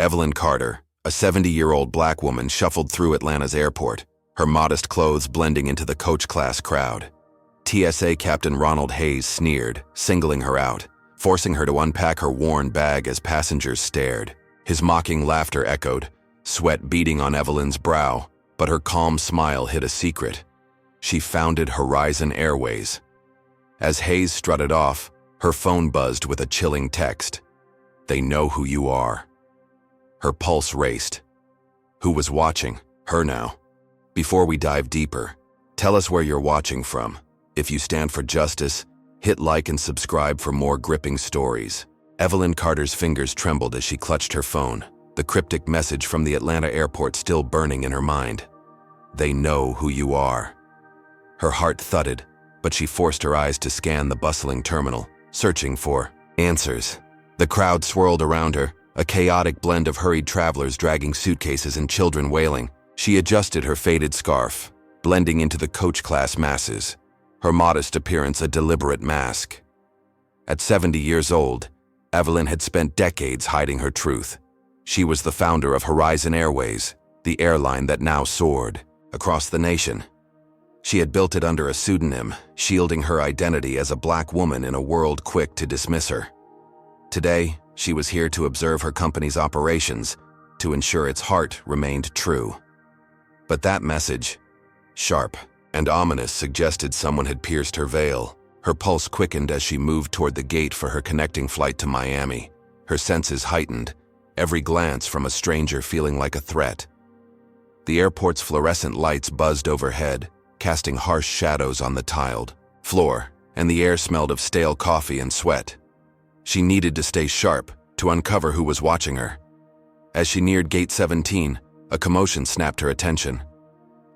Evelyn Carter, a 70-year-old black woman, shuffled through Atlanta's airport, her modest clothes blending into the coach-class crowd. TSA Captain Ronald Hayes sneered, singling her out, forcing her to unpack her worn bag as passengers stared. His mocking laughter echoed, sweat beading on Evelyn's brow, but her calm smile hid a secret. She founded Horizon Airways. As Hayes strutted off, her phone buzzed with a chilling text. "They know who you are." Her pulse raced. Who was watching? Her now. Before we dive deeper, tell us where you're watching from. If you stand for justice, hit like and subscribe for more gripping stories. Evelyn Carter's fingers trembled as she clutched her phone, the cryptic message from the Atlanta airport still burning in her mind. They know who you are. Her heart thudded, but she forced her eyes to scan the bustling terminal, searching for answers. The crowd swirled around her, a chaotic blend of hurried travelers dragging suitcases and children wailing. She adjusted her faded scarf, blending into the coach-class masses, her modest appearance a deliberate mask. At 70 years old, Evelyn had spent decades hiding her truth. She was the founder of Horizon Airways, the airline that now soared across the nation. She had built it under a pseudonym, shielding her identity as a black woman in a world quick to dismiss her. Today, she was here to observe her company's operations, to ensure its heart remained true. But that message, sharp and ominous, suggested someone had pierced her veil. Her pulse quickened as she moved toward the gate for her connecting flight to Miami, her senses heightened, every glance from a stranger feeling like a threat. The airport's fluorescent lights buzzed overhead, casting harsh shadows on the tiled floor, and the air smelled of stale coffee and sweat. She needed to stay sharp, to uncover who was watching her. As she neared Gate 17, a commotion snapped her attention.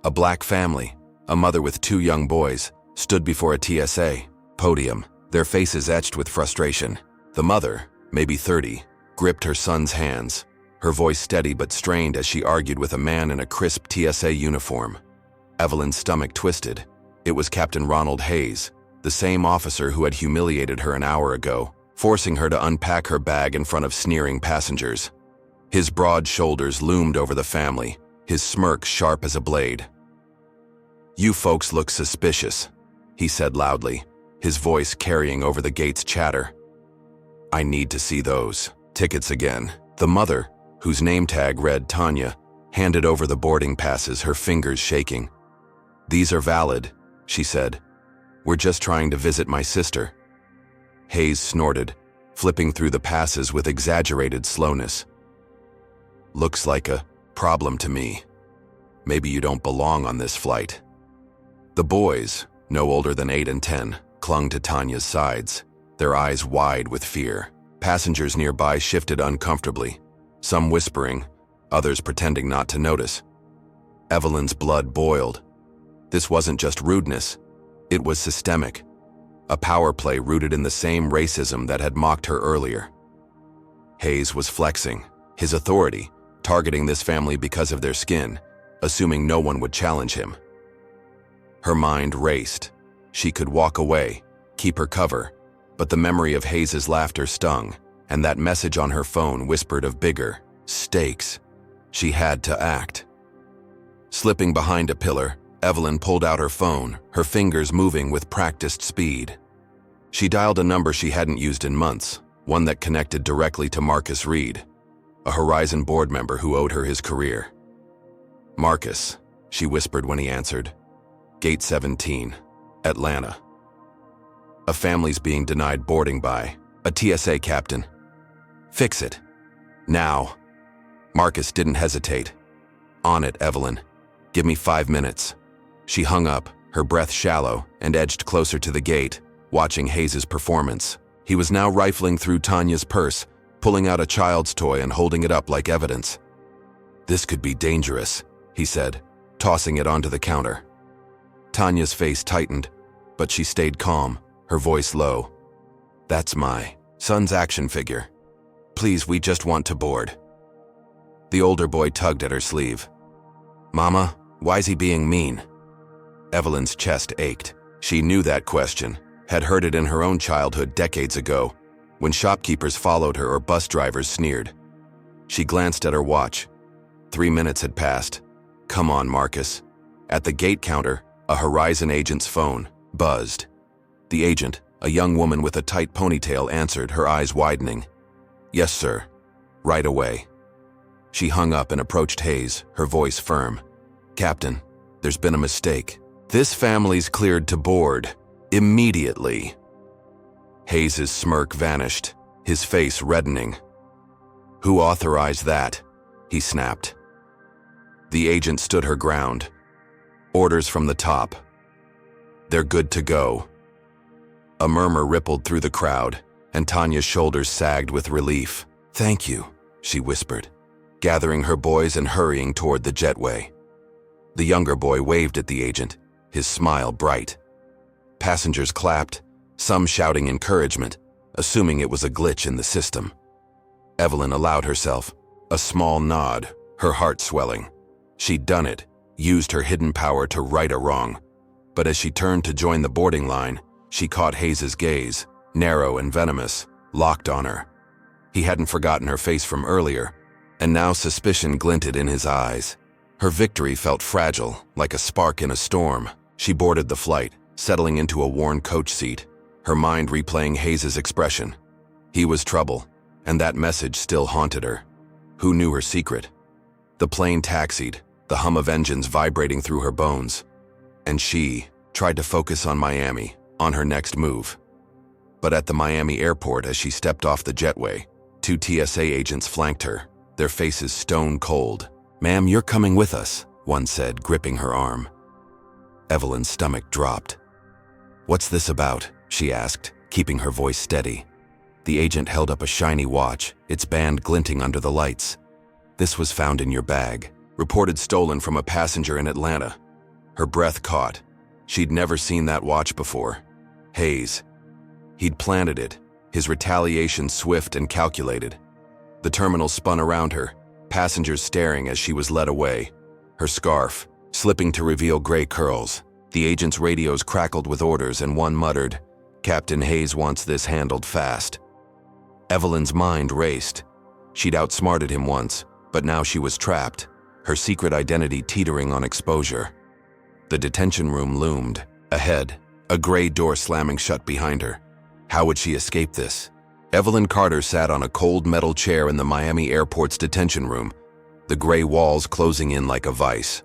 A black family, a mother with 2 young boys, stood before a TSA podium, their faces etched with frustration. The mother, maybe 30, gripped her son's hands, her voice steady but strained as she argued with a man in a crisp TSA uniform. Evelyn's stomach twisted. It was Captain Ronald Hayes, the same officer who had humiliated her an hour ago, forcing her to unpack her bag in front of sneering passengers. His broad shoulders loomed over the family, his smirk sharp as a blade. "You folks look suspicious," he said loudly, his voice carrying over the gate's chatter. "I need to see those tickets again." The mother, whose name tag read Tanya, handed over the boarding passes, her fingers shaking. "These are valid," she said. "We're just trying to visit my sister." Hayes snorted, flipping through the passes with exaggerated slowness. "Looks like a problem to me. Maybe you don't belong on this flight." The boys, no older than 8 and 10, clung to Tanya's sides, their eyes wide with fear. Passengers nearby shifted uncomfortably, some whispering, others pretending not to notice. Evelyn's blood boiled. This wasn't just rudeness, it was systemic. A power play rooted in the same racism that had mocked her earlier. Hayes was flexing, his authority, targeting this family because of their skin, assuming no one would challenge him. Her mind raced. She could walk away, keep her cover, but the memory of Hayes's laughter stung, and that message on her phone whispered of bigger stakes. She had to act. Slipping behind a pillar, Evelyn pulled out her phone, her fingers moving with practiced speed. She dialed a number she hadn't used in months, one that connected directly to Marcus Reed, a Horizon board member who owed her his career. "Marcus," she whispered when he answered. "Gate 17, Atlanta. A family's being denied boarding by a TSA captain. Fix it. Now." Marcus didn't hesitate. "On it, Evelyn. Give me 5 minutes." She hung up, her breath shallow, and edged closer to the gate, watching Hayes's performance. He was now rifling through Tanya's purse, pulling out a child's toy and holding it up like evidence. "This could be dangerous," he said, tossing it onto the counter. Tanya's face tightened, but she stayed calm, her voice low. "That's my son's action figure. Please, we just want to board." The older boy tugged at her sleeve. "Mama, why's he being mean?" Evelyn's chest ached. She knew that question, had heard it in her own childhood decades ago, when shopkeepers followed her or bus drivers sneered. She glanced at her watch. 3 minutes had passed. Come on, Marcus. At the gate counter, a Horizon agent's phone buzzed. The agent, a young woman with a tight ponytail, answered, her eyes widening. Yes, sir. Right away. She hung up and approached Hayes, her voice firm. Captain, there's been a mistake. This family's cleared to board. Immediately. Hayes's smirk vanished, his face reddening. Who authorized that? He snapped. The agent stood her ground. Orders from the top. They're good to go. A murmur rippled through the crowd, and Tanya's shoulders sagged with relief. Thank you, she whispered, gathering her boys and hurrying toward the jetway. The younger boy waved at the agent, his smile bright. Passengers clapped, some shouting encouragement, assuming it was a glitch in the system. Evelyn allowed herself a small nod, her heart swelling. She'd done it, used her hidden power to right a wrong. But as she turned to join the boarding line, she caught Hayes's gaze, narrow and venomous, locked on her. He hadn't forgotten her face from earlier, and now suspicion glinted in his eyes. Her victory felt fragile, like a spark in a storm. She boarded the flight, settling into a worn coach seat, her mind replaying Hayes's expression. He was trouble, and that message still haunted her. Who knew her secret? The plane taxied, the hum of engines vibrating through her bones. And she tried to focus on Miami, on her next move. But at the Miami airport, as she stepped off the jetway, 2 TSA agents flanked her, their faces stone cold. Ma'am, you're coming with us, one said, gripping her arm. Evelyn's stomach dropped. What's this about? She asked, keeping her voice steady. The agent held up a shiny watch, its band glinting under the lights. This was found in your bag, reported stolen from a passenger in Atlanta. Her breath caught. She'd never seen that watch before. Hayes. He'd planted it, his retaliation swift and calculated. The terminal spun around her, passengers staring as she was led away. Her scarf, slipping to reveal gray curls. The agent's radios crackled with orders, and one muttered, Captain Hayes wants this handled fast. Evelyn's mind raced. She'd outsmarted him once, but now she was trapped, her secret identity teetering on exposure. The detention room loomed. Ahead, a gray door slamming shut behind her. How would she escape this? Evelyn Carter sat on a cold metal chair in the Miami airport's detention room, the gray walls closing in like a vice.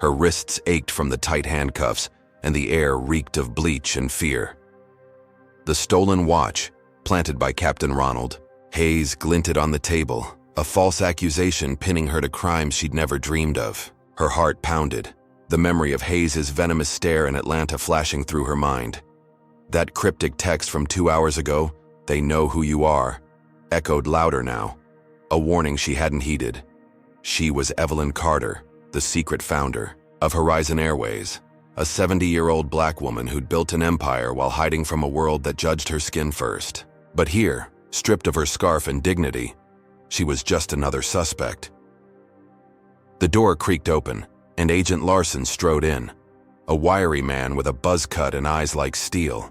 Her wrists ached from the tight handcuffs, and the air reeked of bleach and fear. The stolen watch, planted by Captain Ronald Hayes, glinted on the table, a false accusation pinning her to crimes she'd never dreamed of. Her heart pounded, the memory of Hayes' venomous stare in Atlanta flashing through her mind. That cryptic text from 2 hours ago, "They know who you are," echoed louder now, a warning she hadn't heeded. She was Evelyn Carter, the secret founder of Horizon Airways, a 70-year-old black woman who'd built an empire while hiding from a world that judged her skin first. But here, stripped of her scarf and dignity, she was just another suspect. The door creaked open, and Agent Larson strode in, a wiry man with a buzz cut and eyes like steel.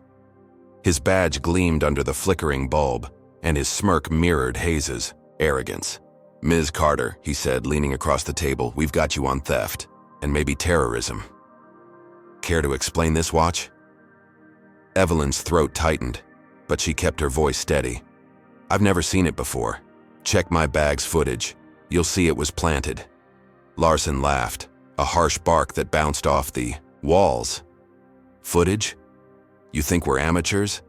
His badge gleamed under the flickering bulb, and his smirk mirrored Hayes's arrogance. "Ms. Carter," he said, leaning across the table, "we've got you on theft, and maybe terrorism. Care to explain this watch?" Evelyn's throat tightened, but she kept her voice steady. "I've never seen it before. Check my bag's footage. You'll see it was planted." Larson laughed, a harsh bark that bounced off the walls. "Footage? You think we're amateurs?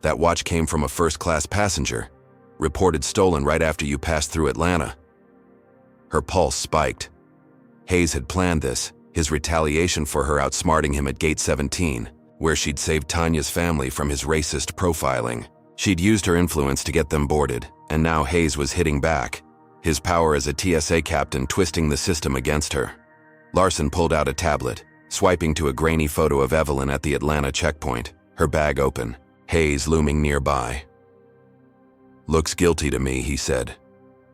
That watch came from a first-class passenger, reported stolen right after you passed through Atlanta." Her pulse spiked. Hayes had planned this, his retaliation for her outsmarting him at Gate 17, where she'd saved Tanya's family from his racist profiling. She'd used her influence to get them boarded, and now Hayes was hitting back, his power as a TSA captain twisting the system against her. Larson pulled out a tablet, swiping to a grainy photo of Evelyn at the Atlanta checkpoint, her bag open, Hayes looming nearby. "Looks guilty to me," he said.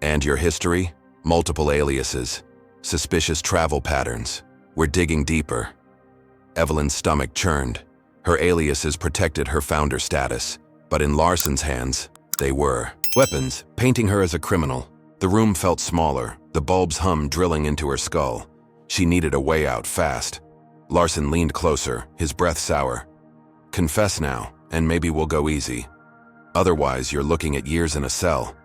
"And your history? Multiple aliases, suspicious travel patterns. We're digging deeper." Evelyn's stomach churned. Her aliases protected her founder status, but in Larson's hands, they were weapons, painting her as a criminal. The room felt smaller, the bulb's hum drilling into her skull. She needed a way out fast. Larson leaned closer, his breath sour. "Confess now, and maybe we'll go easy. Otherwise, you're looking at years in a cell."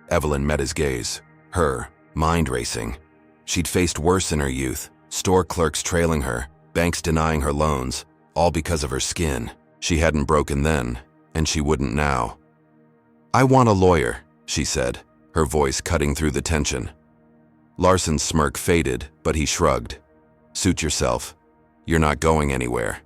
Evelyn met his gaze, her mind racing. She'd faced worse in her youth, store clerks trailing her, banks denying her loans, all because of her skin. She hadn't broken then, and she wouldn't now. "I want a lawyer," she said, her voice cutting through the tension. Larson's smirk faded, but he shrugged. "Suit yourself. You're not going anywhere."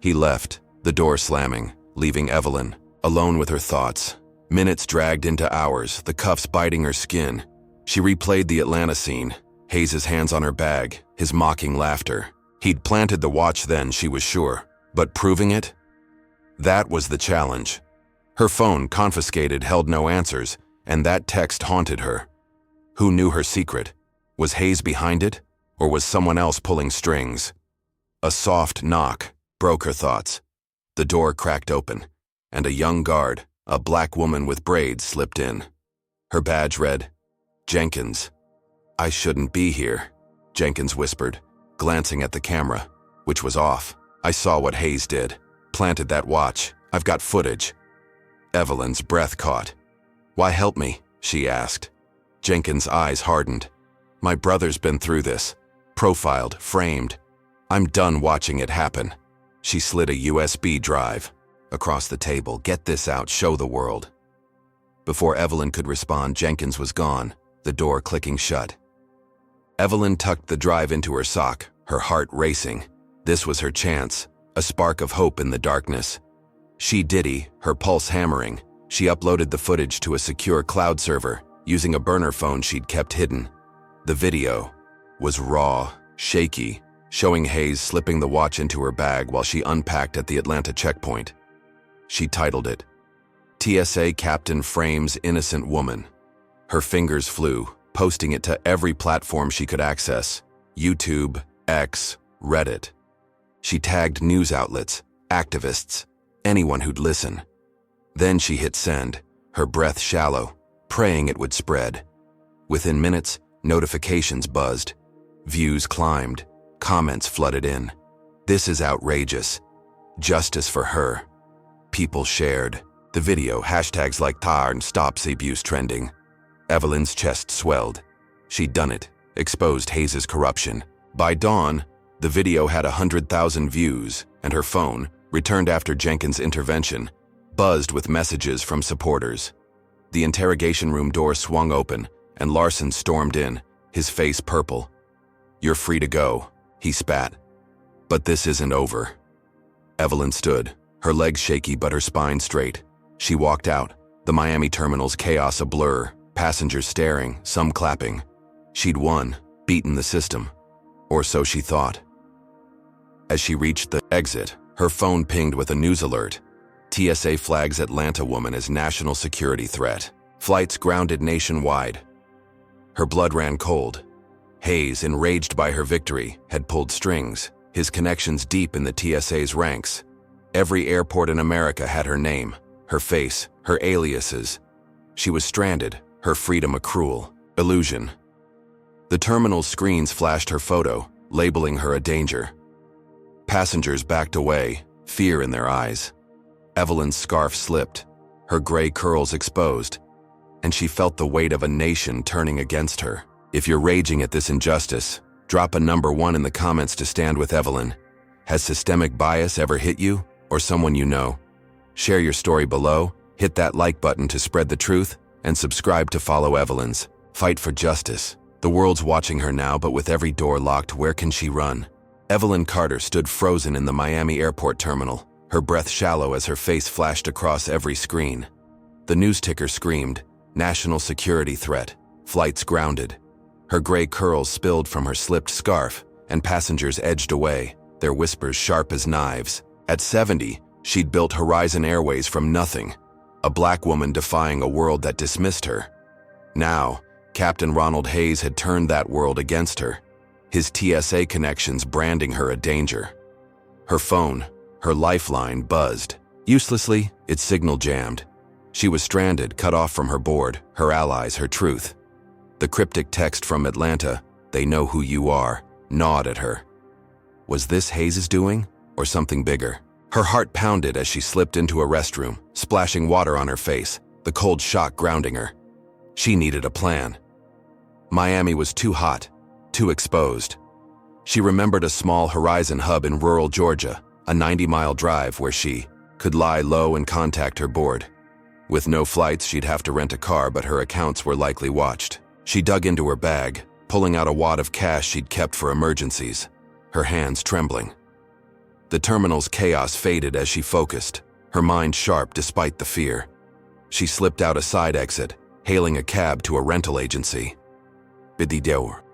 He left, the door slamming, leaving Evelyn alone with her thoughts. Minutes dragged into hours, the cuffs biting her skin. She replayed the Atlanta scene, Hayes' hands on her bag, his mocking laughter. He'd planted the watch then, she was sure, but proving it? That was the challenge. Her phone, confiscated, held no answers, and that text haunted her. Who knew her secret? Was Hayes behind it, or was someone else pulling strings? A soft knock broke her thoughts. The door cracked open, and a young guard, a black woman with braids, slipped in. Her badge read, "Jenkins." "I shouldn't be here," Jenkins whispered, glancing at the camera, which was off. "I saw what Hayes did. Planted that watch. I've got footage." Evelyn's breath caught. "Why help me?" she asked. Jenkins' eyes hardened. "My brother's been through this. Profiled, framed. I'm done watching it happen." She slid a USB drive across the table. "Get this out, show the world." Before Evelyn could respond, Jenkins was gone, the door clicking shut. Evelyn tucked the drive into her sock, her heart racing. This was her chance, a spark of hope in the darkness. She diddy, her pulse hammering. She uploaded the footage to a secure cloud server, using a burner phone she'd kept hidden. The video was raw, shaky, showing Hayes slipping the watch into her bag while she unpacked at the Atlanta checkpoint. She titled it, "TSA Captain Frames Innocent Woman." Her fingers flew, posting it to every platform she could access: YouTube, X, Reddit. She tagged news outlets, activists, anyone who'd listen. Then she hit send, her breath shallow, praying it would spread. Within minutes, notifications buzzed. Views climbed, comments flooded in. "This is outrageous. Justice for her." People shared the video, hashtags like "Tar and Stops Abuse" trending. Evelyn's chest swelled. She'd done it, exposed Hayes' corruption. By dawn, the video had 100,000 views, and her phone, returned after Jenkins' intervention, buzzed with messages from supporters. The interrogation room door swung open, and Larson stormed in, his face purple. "You're free to go," he spat. "But this isn't over." Evelyn stood, her legs shaky but her spine straight. She walked out, the Miami terminal's chaos a blur, passengers staring, some clapping. She'd won, beaten the system. Or so she thought. As she reached the exit, her phone pinged with a news alert. TSA flags Atlanta woman as national security threat. Flights grounded nationwide. Her blood ran cold. Hayes, enraged by her victory, had pulled strings, his connections deep in the TSA's ranks. Every airport in America had her name, her face, her aliases. She was stranded, her freedom a cruel illusion. The terminal's screens flashed her photo, labeling her a danger. Passengers backed away, fear in their eyes. Evelyn's scarf slipped, her gray curls exposed, and she felt the weight of a nation turning against her. If you're raging at this injustice, drop a number 1 in the comments to stand with Evelyn. Has systemic bias ever hit you, or someone you know? Share your story below, hit that like button to spread the truth, and subscribe to follow Evelyn's fight for justice. The world's watching her now, but with every door locked, where can she run? Evelyn Carter stood frozen in the Miami airport terminal, her breath shallow as her face flashed across every screen. The news ticker screamed, "National security threat, flights grounded." Her gray curls spilled from her slipped scarf, and passengers edged away, their whispers sharp as knives. At 70, she'd built Horizon Airways from nothing, a black woman defying a world that dismissed her. Now, Captain Ronald Hayes had turned that world against her, his TSA connections branding her a danger. Her phone, her lifeline, buzzed. Uselessly, its signal jammed. She was stranded, cut off from her board, her allies, her truth. The cryptic text from Atlanta, "They know who you are," gnawed at her. Was this Hayes' doing, or something bigger? Her heart pounded as she slipped into a restroom, splashing water on her face, the cold shock grounding her. She needed a plan. Miami was too hot, too exposed. She remembered a small Horizon hub in rural Georgia, a 90-mile drive where she could lie low and contact her board. With no flights, she'd have to rent a car, but her accounts were likely watched. She dug into her bag, pulling out a wad of cash she'd kept for emergencies, her hands trembling. The terminal's chaos faded as she focused, her mind sharp despite the fear. She slipped out a side exit, hailing a cab to a rental agency. The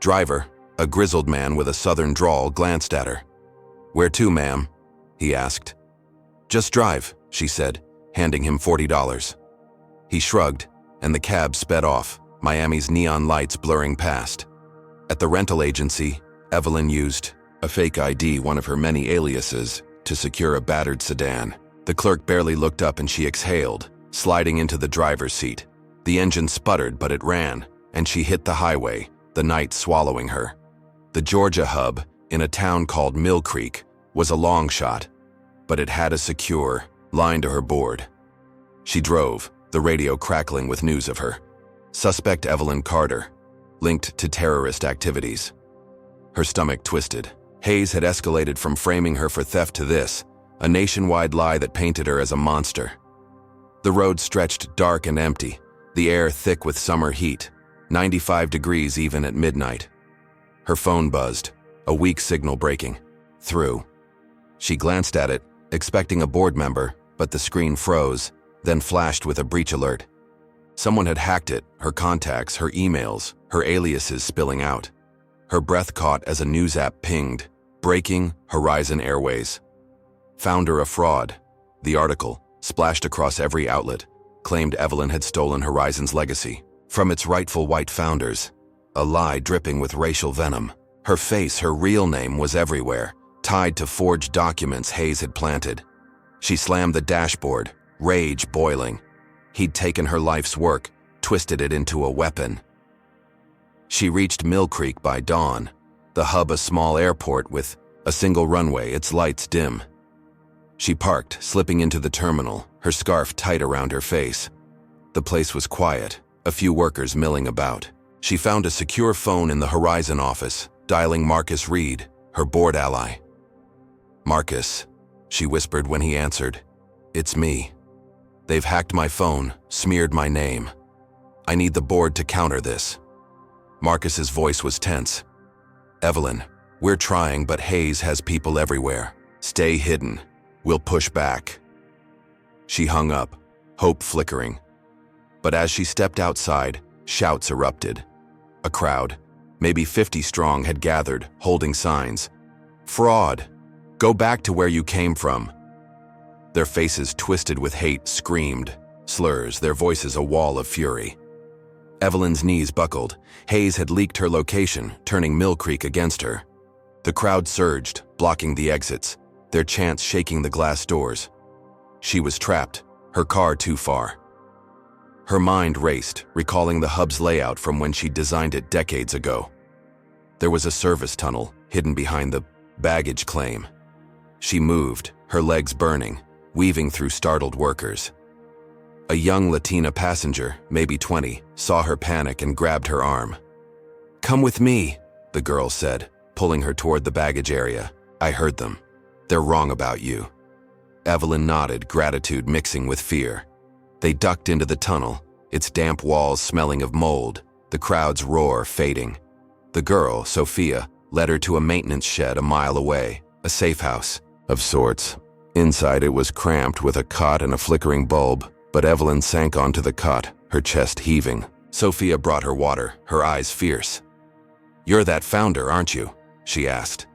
driver, a grizzled man with a southern drawl, glanced at her. "Where to, ma'am?" he asked. "Just drive," she said, handing him $40. He shrugged, and the cab sped off, Miami's neon lights blurring past. At the rental agency, Evelyn used a fake ID, one of her many aliases, to secure a battered sedan. The clerk barely looked up and she exhaled, sliding into the driver's seat. The engine sputtered, but it ran, and she hit the highway, the night swallowing her. The Georgia hub, in a town called Mill Creek, was a long shot, but it had a secure line to her board. She drove, the radio crackling with news of her. Suspect Evelyn Carter, linked to terrorist activities. Her stomach twisted. Hayes had escalated from framing her for theft to this, a nationwide lie that painted her as a monster. The road stretched dark and empty, the air thick with summer heat, 95 degrees even at midnight. Her phone buzzed, a weak signal breaking. Through. She glanced at it, expecting a board member, but the screen froze, then flashed with a breach alert. Someone had hacked it, her contacts, her emails, her aliases spilling out. Her breath caught as a news app pinged, "Breaking Horizon Airways. Founder a fraud." The article, splashed across every outlet, claimed Evelyn had stolen Horizon's legacy from its rightful white founders, a lie dripping with racial venom. Her face, her real name, was everywhere, tied to forged documents Hayes had planted. She slammed the dashboard, rage boiling. He'd taken her life's work, twisted it into a weapon. She reached Mill Creek by dawn, the hub a small airport with a single runway, its lights dim. She parked, slipping into the terminal, her scarf tight around her face. The place was quiet, a few workers milling about. She found a secure phone in the Horizon office, dialing Marcus Reed, her board ally. "Marcus," she whispered when he answered. "It's me. They've hacked my phone, smeared my name. I need the board to counter this." Marcus's voice was tense. "Evelyn, we're trying, but Hayes has people everywhere. Stay hidden. We'll push back." She hung up, hope flickering. But as she stepped outside, shouts erupted. A crowd, maybe 50 strong, had gathered, holding signs. "Fraud! Go back to where you came from." Their faces twisted with hate screamed, slurs, their voices a wall of fury. Evelyn's knees buckled. Hayes had leaked her location, turning Mill Creek against her. The crowd surged, blocking the exits, their chants shaking the glass doors. She was trapped, her car too far. Her mind raced, recalling the hub's layout from when she'd designed it decades ago. There was a service tunnel hidden behind the baggage claim. She moved, her legs burning, weaving through startled workers. A young Latina passenger, maybe 20, saw her panic and grabbed her arm. "Come with me," the girl said, pulling her toward the baggage area. "I heard them. They're wrong about you." Evelyn nodded, gratitude mixing with fear. They ducked into the tunnel, its damp walls smelling of mold, the crowd's roar fading. The girl, Sophia, led her to a maintenance shed a mile away, a safe house of sorts. Inside it was cramped with a cot and a flickering bulb, but Evelyn sank onto the cot, her chest heaving. Sophia brought her water, her eyes fierce. "You're that founder, aren't you?" she asked.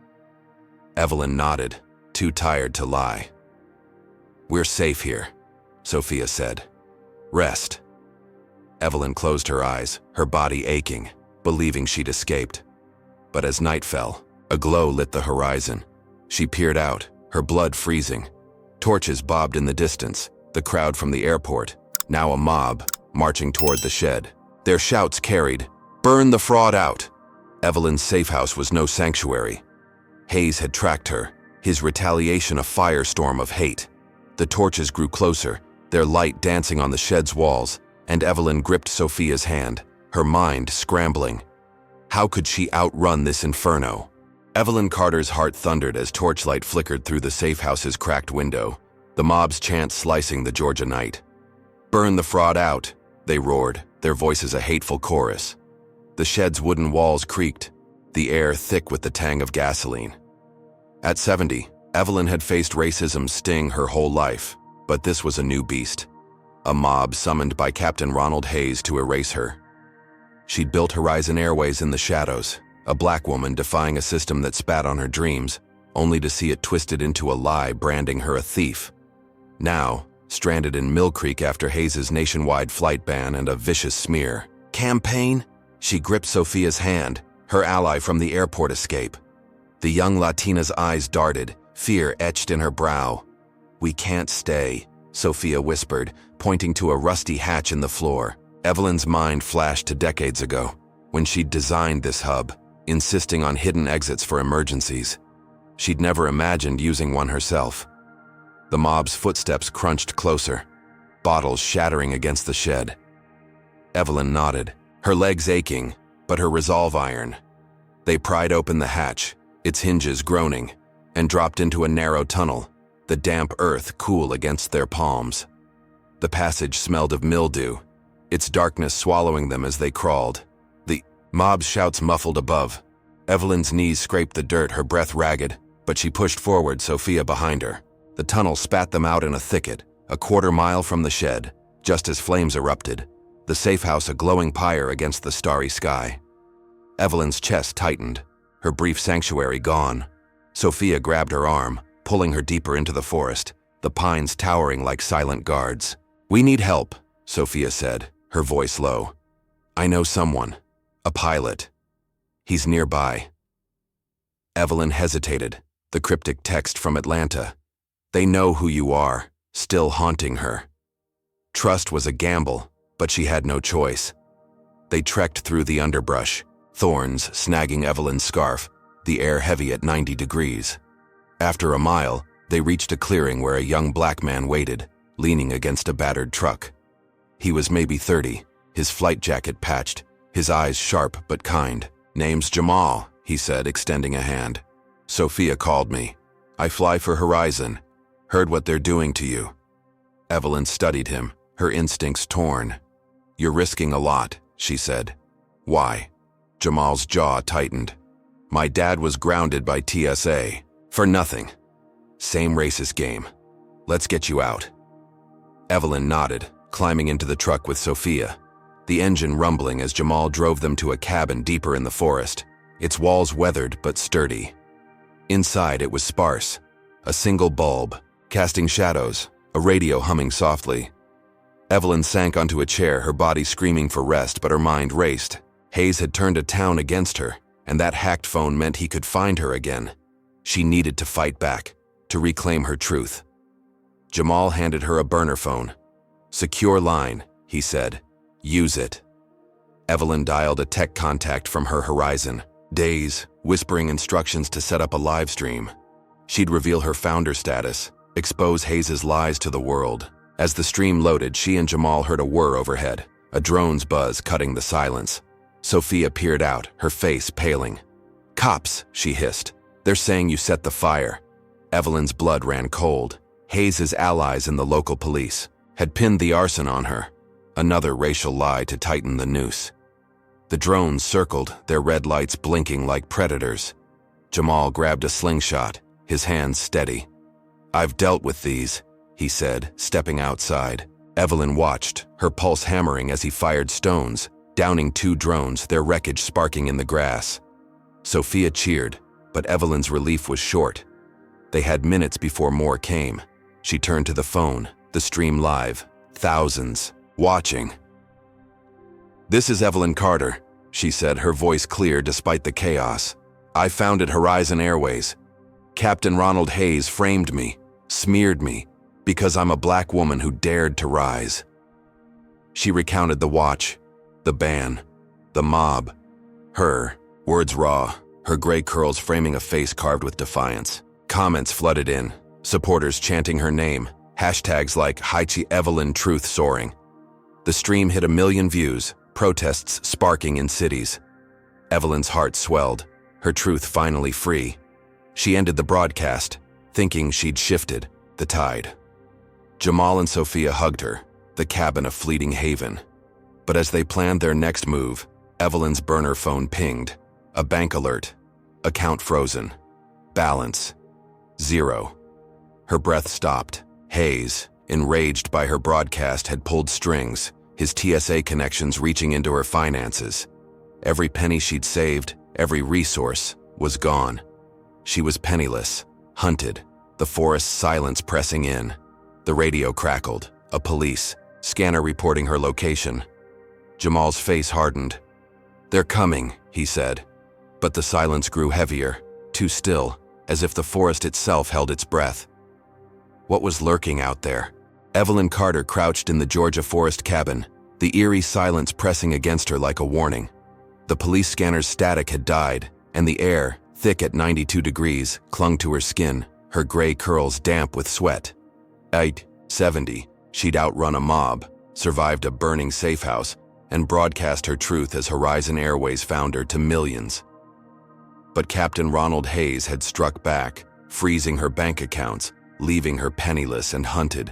Evelyn nodded, too tired to lie. "We're safe here," Sophia said. "Rest." Evelyn closed her eyes, her body aching, believing she'd escaped. But as night fell, a glow lit the horizon. She peered out, her blood freezing. Torches bobbed in the distance, the crowd from the airport, now a mob, marching toward the shed. Their shouts carried, "Burn the fraud out!" Evelyn's safe house was no sanctuary. Hayes had tracked her, his retaliation a firestorm of hate. The torches grew closer, their light dancing on the shed's walls, and Evelyn gripped Sophia's hand, her mind scrambling. How could she outrun this inferno? Evelyn Carter's heart thundered as torchlight flickered through the safe house's cracked window, the mob's chant slicing the Georgia night. "Burn the fraud out," they roared, their voices a hateful chorus. The shed's wooden walls creaked, the air thick with the tang of gasoline. At 70, Evelyn had faced racism's sting her whole life, but this was a new beast. A mob summoned by Captain Ronald Hayes to erase her. She'd built Horizon Airways in the shadows, a black woman defying a system that spat on her dreams, only to see it twisted into a lie branding her a thief. Now, stranded in Mill Creek after Hayes's nationwide flight ban and a vicious smear. Campaign? She gripped Sophia's hand, her ally from the airport escape. The young Latina's eyes darted, fear etched in her brow. "We can't stay," Sophia whispered, pointing to a rusty hatch in the floor. Evelyn's mind flashed to decades ago, when she'd designed this hub, insisting on hidden exits for emergencies. She'd never imagined using one herself. The mob's footsteps crunched closer, bottles shattering against the shed. Evelyn nodded, her legs aching, but her resolve iron. They pried open the hatch, its hinges groaning, and dropped into a narrow tunnel, the damp earth cool against their palms. The passage smelled of mildew, its darkness swallowing them as they crawled. The mob's shouts muffled above. Evelyn's knees scraped the dirt, her breath ragged, but she pushed forward, Sophia behind her. The tunnel spat them out in a thicket, a quarter-mile from the shed, just as flames erupted, the safe house a glowing pyre against the starry sky. Evelyn's chest tightened, her brief sanctuary gone. Sophia grabbed her arm, pulling her deeper into the forest, the pines towering like silent guards. "We need help," Sophia said, her voice low. "I know someone. A pilot. He's nearby." Evelyn hesitated, the cryptic text from Atlanta. "They know who you are," still haunting her. Trust was a gamble, but she had no choice. They trekked through the underbrush, thorns snagging Evelyn's scarf, the air heavy at 90 degrees. After a mile, they reached a clearing where a young black man waited, leaning against a battered truck. He was maybe 30, his flight jacket patched, his eyes sharp but kind. "Name's Jamal," he said, extending a hand. "Sophia called me. I fly for Horizon. Heard what they're doing to you." Evelyn studied him, her instincts torn. "You're risking a lot," she said. "Why?" Jamal's jaw tightened. "My dad was grounded by TSA. For nothing. Same racist game. Let's get you out." Evelyn nodded, climbing into the truck with Sophia, the engine rumbling as Jamal drove them to a cabin deeper in the forest, its walls weathered but sturdy. Inside it was sparse, a single bulb, casting shadows, a radio humming softly. Evelyn sank onto a chair, her body screaming for rest, but her mind raced. Hayes had turned a town against her, and that hacked phone meant he could find her again. She needed to fight back, to reclaim her truth. Jamal handed her a burner phone. "Secure line," he said. "Use it." Evelyn dialed a tech contact from her Horizon, days, whispering instructions to set up a live stream. She'd reveal her founder status, expose Hayes's lies to the world. As the stream loaded, she and Jamal heard a whir overhead, a drone's buzz cutting the silence. Sophia peered out, her face paling. "Cops," she hissed. "They're saying you set the fire." Evelyn's blood ran cold. Hayes's allies in the local police had pinned the arson on her, another racial lie to tighten the noose. The drones circled, their red lights blinking like predators. Jamal grabbed a slingshot, his hands steady. "I've dealt with these," he said, stepping outside. Evelyn watched, her pulse hammering as he fired stones, downing 2 drones, their wreckage sparking in the grass. Sophia cheered, but Evelyn's relief was short. They had minutes before more came. She turned to the phone, the stream live, thousands, watching. "This is Evelyn Carter," she said, her voice clear despite the chaos. "I founded Horizon Airways. Captain Ronald Hayes framed me, smeared me, because I'm a black woman who dared to rise." She recounted the watch, the ban, the mob, her, words raw, her gray curls framing a face carved with defiance. Comments flooded in, supporters chanting her name, hashtags like Haichi Evelyn Truth soaring. The stream hit 1 million views, protests sparking in cities. Evelyn's heart swelled, her truth finally free. She ended the broadcast, thinking she'd shifted the tide. Jamal and Sophia hugged her, the cabin a fleeting haven. But as they planned their next move, Evelyn's burner phone pinged. A bank alert. Account frozen. Balance. 0. Her breath stopped. Hayes, enraged by her broadcast, had pulled strings, his TSA connections reaching into her finances. Every penny she'd saved, every resource, was gone. She was penniless, hunted, the forest's silence pressing in. The radio crackled, a police scanner reporting her location. Jamal's face hardened. "They're coming," he said. But the silence grew heavier, too still, as if the forest itself held its breath. What was lurking out there? Evelyn Carter crouched in the Georgia forest cabin, the eerie silence pressing against her like a warning. The police scanner's static had died, and the air, thick at 92 degrees, clung to her skin, her gray curls damp with sweat. At 70, she'd outrun a mob, survived a burning safe house, and broadcast her truth as Horizon Airways founder to millions. But Captain Ronald Hayes had struck back, freezing her bank accounts, leaving her penniless and hunted.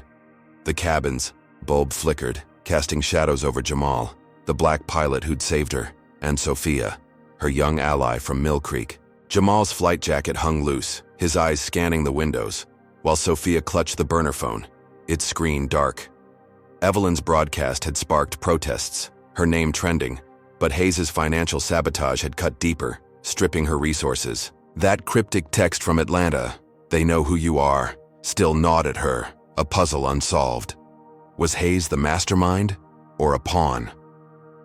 The cabin's bulb flickered, casting shadows over Jamal, the black pilot who'd saved her, and Sophia, her young ally from Mill Creek. Jamal's flight jacket hung loose, his eyes scanning the windows, while Sophia clutched the burner phone, its screen dark. Evelyn's broadcast had sparked protests, her name trending, but Hayes's financial sabotage had cut deeper, stripping her resources. That cryptic text from Atlanta, "They know who you are," still gnawed at her, a puzzle unsolved. Was Hayes the mastermind, or a pawn?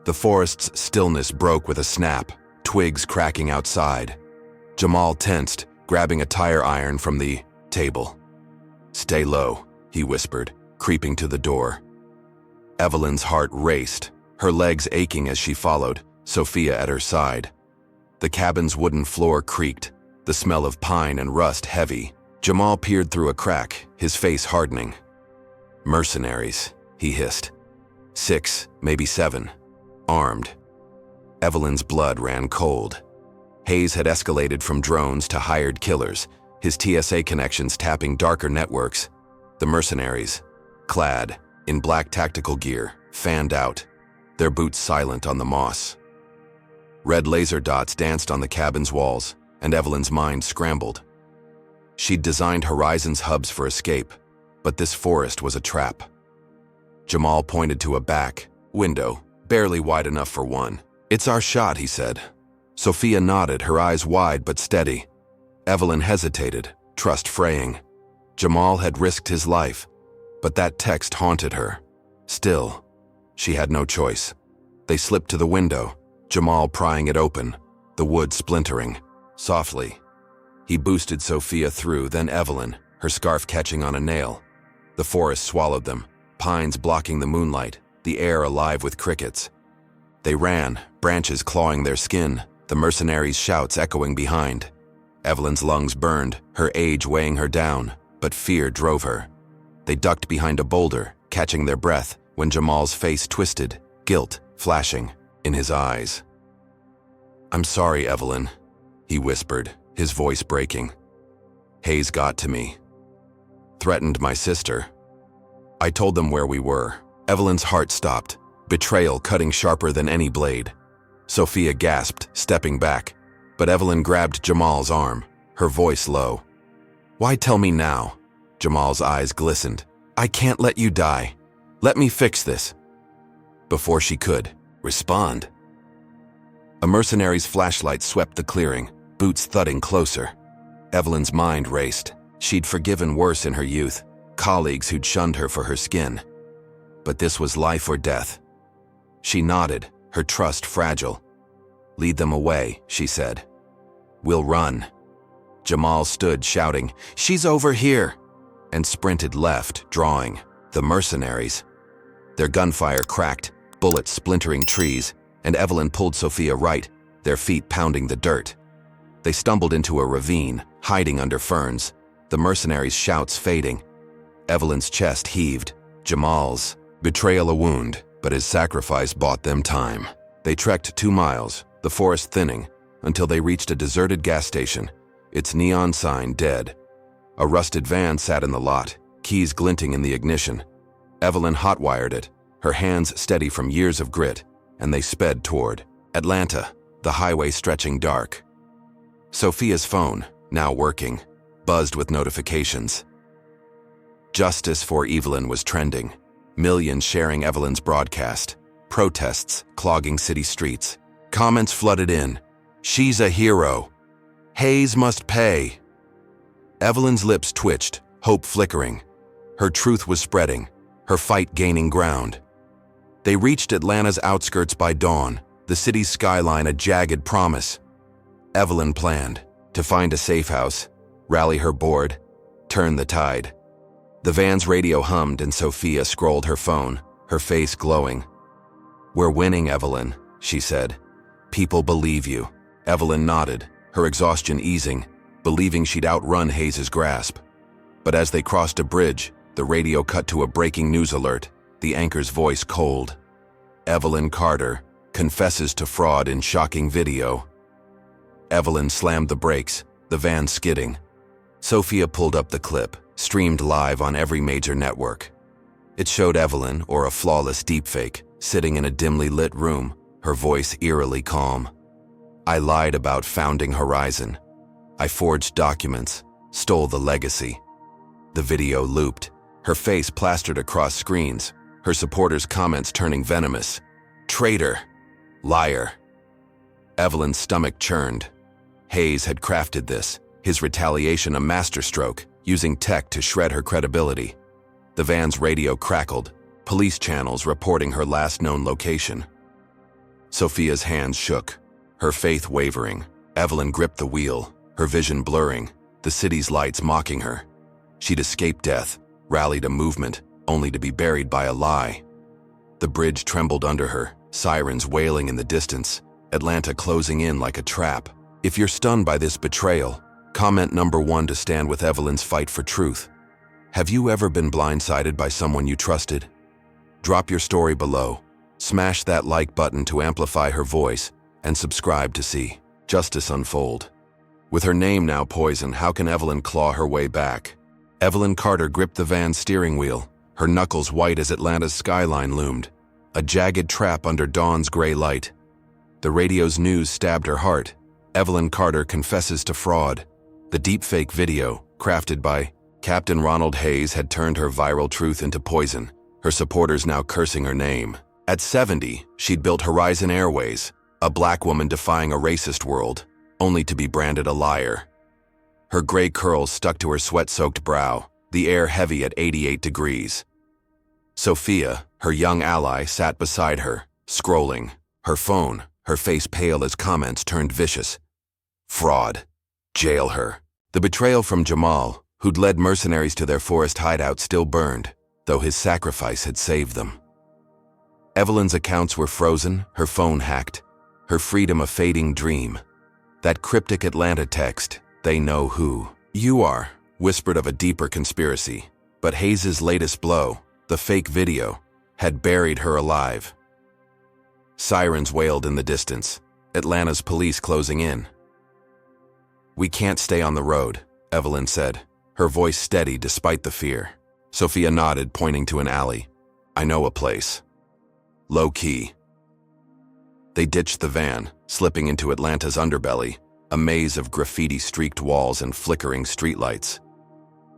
The forest's stillness broke with a snap, twigs cracking outside. Jamal tensed, grabbing a tire iron from the table. "Stay low," he whispered, creeping to the door. Evelyn's heart raced, her legs aching as she followed, Sophia at her side. The cabin's wooden floor creaked, the smell of pine and rust heavy. Jamal peered through a crack, his face hardening. "Mercenaries," he hissed. 6, maybe 7. Armed. Evelyn's blood ran cold. Hayes had escalated from drones to hired killers, his TSA connections tapping darker networks. The mercenaries, clad in black tactical gear, fanned out, their boots silent on the moss. Red laser dots danced on the cabin's walls, and Evelyn's mind scrambled. She'd designed Horizon's hubs for escape, but this forest was a trap. Jamal pointed to a back window, barely wide enough for one. "It's our shot," he said. Sophia nodded, her eyes wide but steady. Evelyn hesitated, trust fraying. Jamal had risked his life, but that text haunted her. Still, she had no choice. They slipped to the window, Jamal prying it open, the wood splintering. Softly, he boosted Sophia through, then Evelyn, her scarf catching on a nail. The forest swallowed them, pines blocking the moonlight, the air alive with crickets. They ran, branches clawing their skin, the mercenaries' shouts echoing behind. Evelyn's lungs burned, her age weighing her down, but fear drove her. They ducked behind a boulder, catching their breath, when Jamal's face twisted, guilt flashing in his eyes. "I'm sorry, Evelyn," he whispered, his voice breaking. "Hayes got to me. Threatened my sister. I told them where we were." Evelyn's heart stopped, betrayal cutting sharper than any blade. Sophia gasped, stepping back, but Evelyn grabbed Jamal's arm, her voice low. "Why tell me now?" Jamal's eyes glistened. "I can't let you die. Let me fix this." Before she could respond, a mercenary's flashlight swept the clearing, boots thudding closer. Evelyn's mind raced. She'd forgiven worse in her youth, colleagues who'd shunned her for her skin. But this was life or death. She nodded, her trust fragile. "Lead them away," she said. "We'll run." Jamal stood shouting, "She's over here!" and sprinted left, drawing. The mercenaries. Their gunfire cracked, bullets splintering trees, and Evelyn pulled Sophia right, their feet pounding the dirt. They stumbled into a ravine, hiding under ferns, the mercenaries' shouts fading. Evelyn's chest heaved. Jamal's betrayal a wound, but his sacrifice bought them time. They trekked 2 miles, the forest thinning, until they reached a deserted gas station, its neon sign dead. A rusted van sat in the lot, keys glinting in the ignition. Evelyn hotwired it, her hands steady from years of grit, and they sped toward Atlanta, the highway stretching dark. Sophia's phone, now working, buzzed with notifications. Justice for Evelyn was trending, millions sharing Evelyn's broadcast, protests clogging city streets. Comments flooded in. She's a hero. Hayes must pay. Evelyn's lips twitched, hope flickering. Her truth was spreading, her fight gaining ground. They reached Atlanta's outskirts by dawn, the city's skyline a jagged promise. Evelyn planned to find a safe house, rally her board, turn the tide. The van's radio hummed and Sophia scrolled her phone, her face glowing. "We're winning, Evelyn," she said. "People believe you." Evelyn nodded, her exhaustion easing, believing she'd outrun Hayes' grasp. But as they crossed a bridge, the radio cut to a breaking news alert, the anchor's voice cold. Evelyn Carter confesses to fraud in shocking video. Evelyn slammed the brakes, the van skidding. Sophia pulled up the clip, streamed live on every major network. It showed Evelyn, or a flawless deepfake, sitting in a dimly lit room, her voice eerily calm. "I lied about founding Horizon. I forged documents, stole the legacy." The video looped, her face plastered across screens, her supporters' comments turning venomous. "Traitor! Liar!" Evelyn's stomach churned. Hayes had crafted this, his retaliation a masterstroke, using tech to shred her credibility. The van's radio crackled, police channels reporting her last known location. Sophia's hands shook, her faith wavering. Evelyn gripped the wheel, her vision blurring, the city's lights mocking her. She'd escaped death, rallied a movement, only to be buried by a lie. The bridge trembled under her, sirens wailing in the distance, Atlanta closing in like a trap. If you're stunned by this betrayal, comment number 1 to stand with Evelyn's fight for truth. Have you ever been blindsided by someone you trusted? Drop your story below, smash that like button to amplify her voice, and subscribe to see justice unfold. With her name now poisoned, how can Evelyn claw her way back? Evelyn Carter gripped the van's steering wheel, her knuckles white as Atlanta's skyline loomed, a jagged trap under dawn's gray light. The radio's news stabbed her heart. Evelyn Carter confesses to fraud. The deepfake video, crafted by Captain Ronald Hayes, had turned her viral truth into poison, her supporters now cursing her name. At 70, she'd built Horizon Airways, a black woman defying a racist world, only to be branded a liar. Her gray curls stuck to her sweat-soaked brow, the air heavy at 88 degrees. Sophia, her young ally, sat beside her, scrolling, her phone, her face pale as comments turned vicious. Fraud. Jail her. The betrayal from Jamal, who'd led mercenaries to their forest hideout, still burned, though his sacrifice had saved them. Evelyn's accounts were frozen, her phone hacked, her freedom a fading dream. That cryptic Atlanta text, "They know who you are," whispered of a deeper conspiracy. But Hayes' latest blow, the fake video, had buried her alive. Sirens wailed in the distance, Atlanta's police closing in. "We can't stay on the road," Evelyn said, her voice steady despite the fear. Sophia nodded, pointing to an alley. "I know a place. Low-key." They ditched the van, slipping into Atlanta's underbelly, a maze of graffiti-streaked walls and flickering streetlights.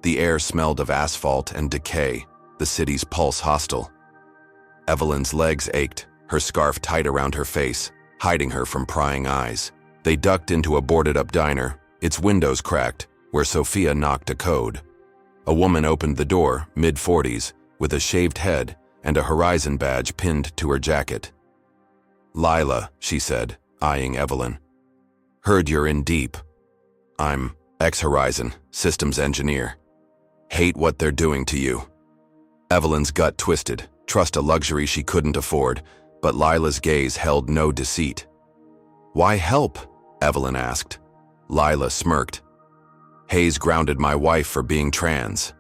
The air smelled of asphalt and decay, the city's pulse hostile. Evelyn's legs ached, her scarf tight around her face, hiding her from prying eyes. They ducked into a boarded-up diner, its windows cracked, where Sophia knocked a code. A woman opened the door, mid-40s, with a shaved head and a Horizon badge pinned to her jacket. "Lila," she said, eyeing Evelyn. "Heard you're in deep. I'm ex-Horizon, systems engineer. Hate what they're doing to you." Evelyn's gut twisted, trust a luxury she couldn't afford, but Lila's gaze held no deceit. "Why help?" Evelyn asked. Lila smirked. "Hayes grounded my wife for being trans."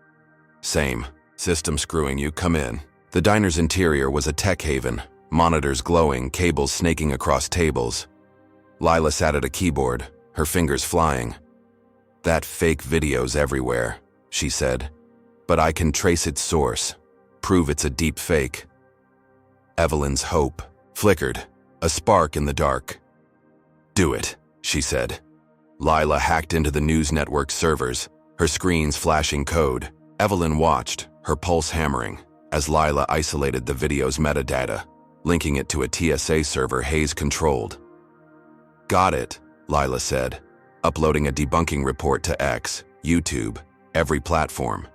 "Same. System screwing you, come in." The diner's interior was a tech haven, monitors glowing, cables snaking across tables. Lila sat at a keyboard, her fingers flying. "That fake video's everywhere," she said. "But I can trace its source, prove it's a deep fake." Evelyn's hope flickered, a spark in the dark. "Do it," she said. Lila hacked into the news network's servers, her screens flashing code. Evelyn watched, her pulse hammering, as Lila isolated the video's metadata, linking it to a TSA server Hayes controlled. "Got it," Lila said, uploading a debunking report to X, YouTube, every platform.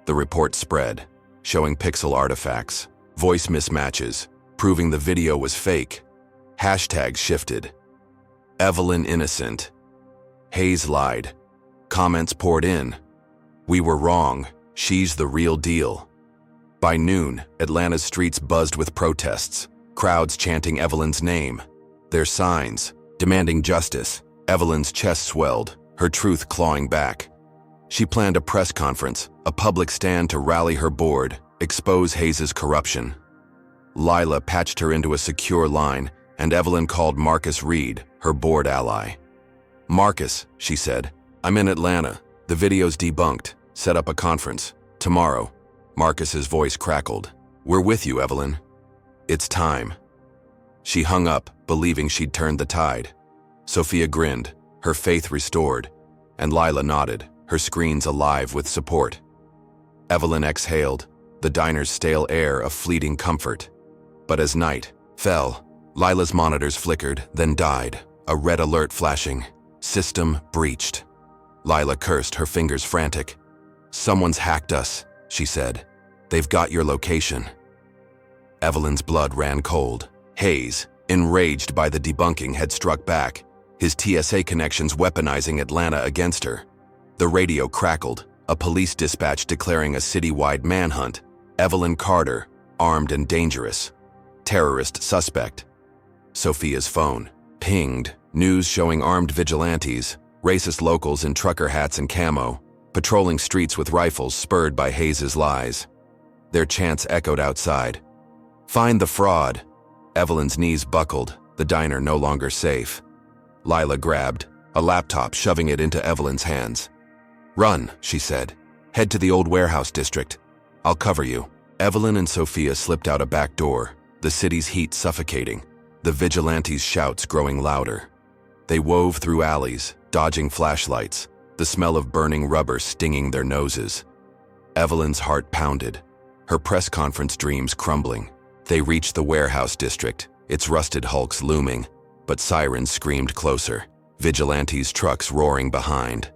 The report spread, showing pixel artifacts, voice mismatches, proving the video was fake. Hashtags shifted. "Evelyn innocent." "Hayes lied." Comments poured in. "We were wrong. She's the real deal." By noon, Atlanta's streets buzzed with protests, crowds chanting Evelyn's name. Their signs, demanding justice. Evelyn's chest swelled, her truth clawing back. She planned a press conference, a public stand to rally her board, expose Hayes' corruption. Lila patched her into a secure line, and Evelyn called Marcus Reed, her board ally. "Marcus," she said, "I'm in Atlanta. The video's debunked. Set up a conference. Tomorrow." Marcus's voice crackled. "We're with you, Evelyn. It's time." She hung up, believing she'd turned the tide. Sophia grinned, her faith restored, and Lila nodded, her screens alive with support. Evelyn exhaled, the diner's stale air of fleeting comfort. But as night fell, Lila's monitors flickered, then died, a red alert flashing. System breached. Lila cursed, her fingers frantic. "Someone's hacked us," she said. "They've got your location." Evelyn's blood ran cold. Hayes, enraged by the debunking, had struck back, his TSA connections weaponizing Atlanta against her. The radio crackled, a police dispatch declaring a citywide manhunt. Evelyn Carter, armed and dangerous. Terrorist suspect. Sophia's phone pinged, news showing armed vigilantes, racist locals in trucker hats and camo, patrolling streets with rifles spurred by Hayes' lies. Their chants echoed outside. "Find the fraud." Evelyn's knees buckled, the diner no longer safe. Lila grabbed a laptop, shoving it into Evelyn's hands. "Run," she said. "Head to the old warehouse district. I'll cover you." Evelyn and Sophia slipped out a back door, the city's heat suffocating, the vigilantes' shouts growing louder. They wove through alleys, dodging flashlights, the smell of burning rubber stinging their noses. Evelyn's heart pounded, her press conference dreams crumbling. They reached the warehouse district, its rusted hulks looming, but sirens screamed closer, vigilantes' trucks roaring behind.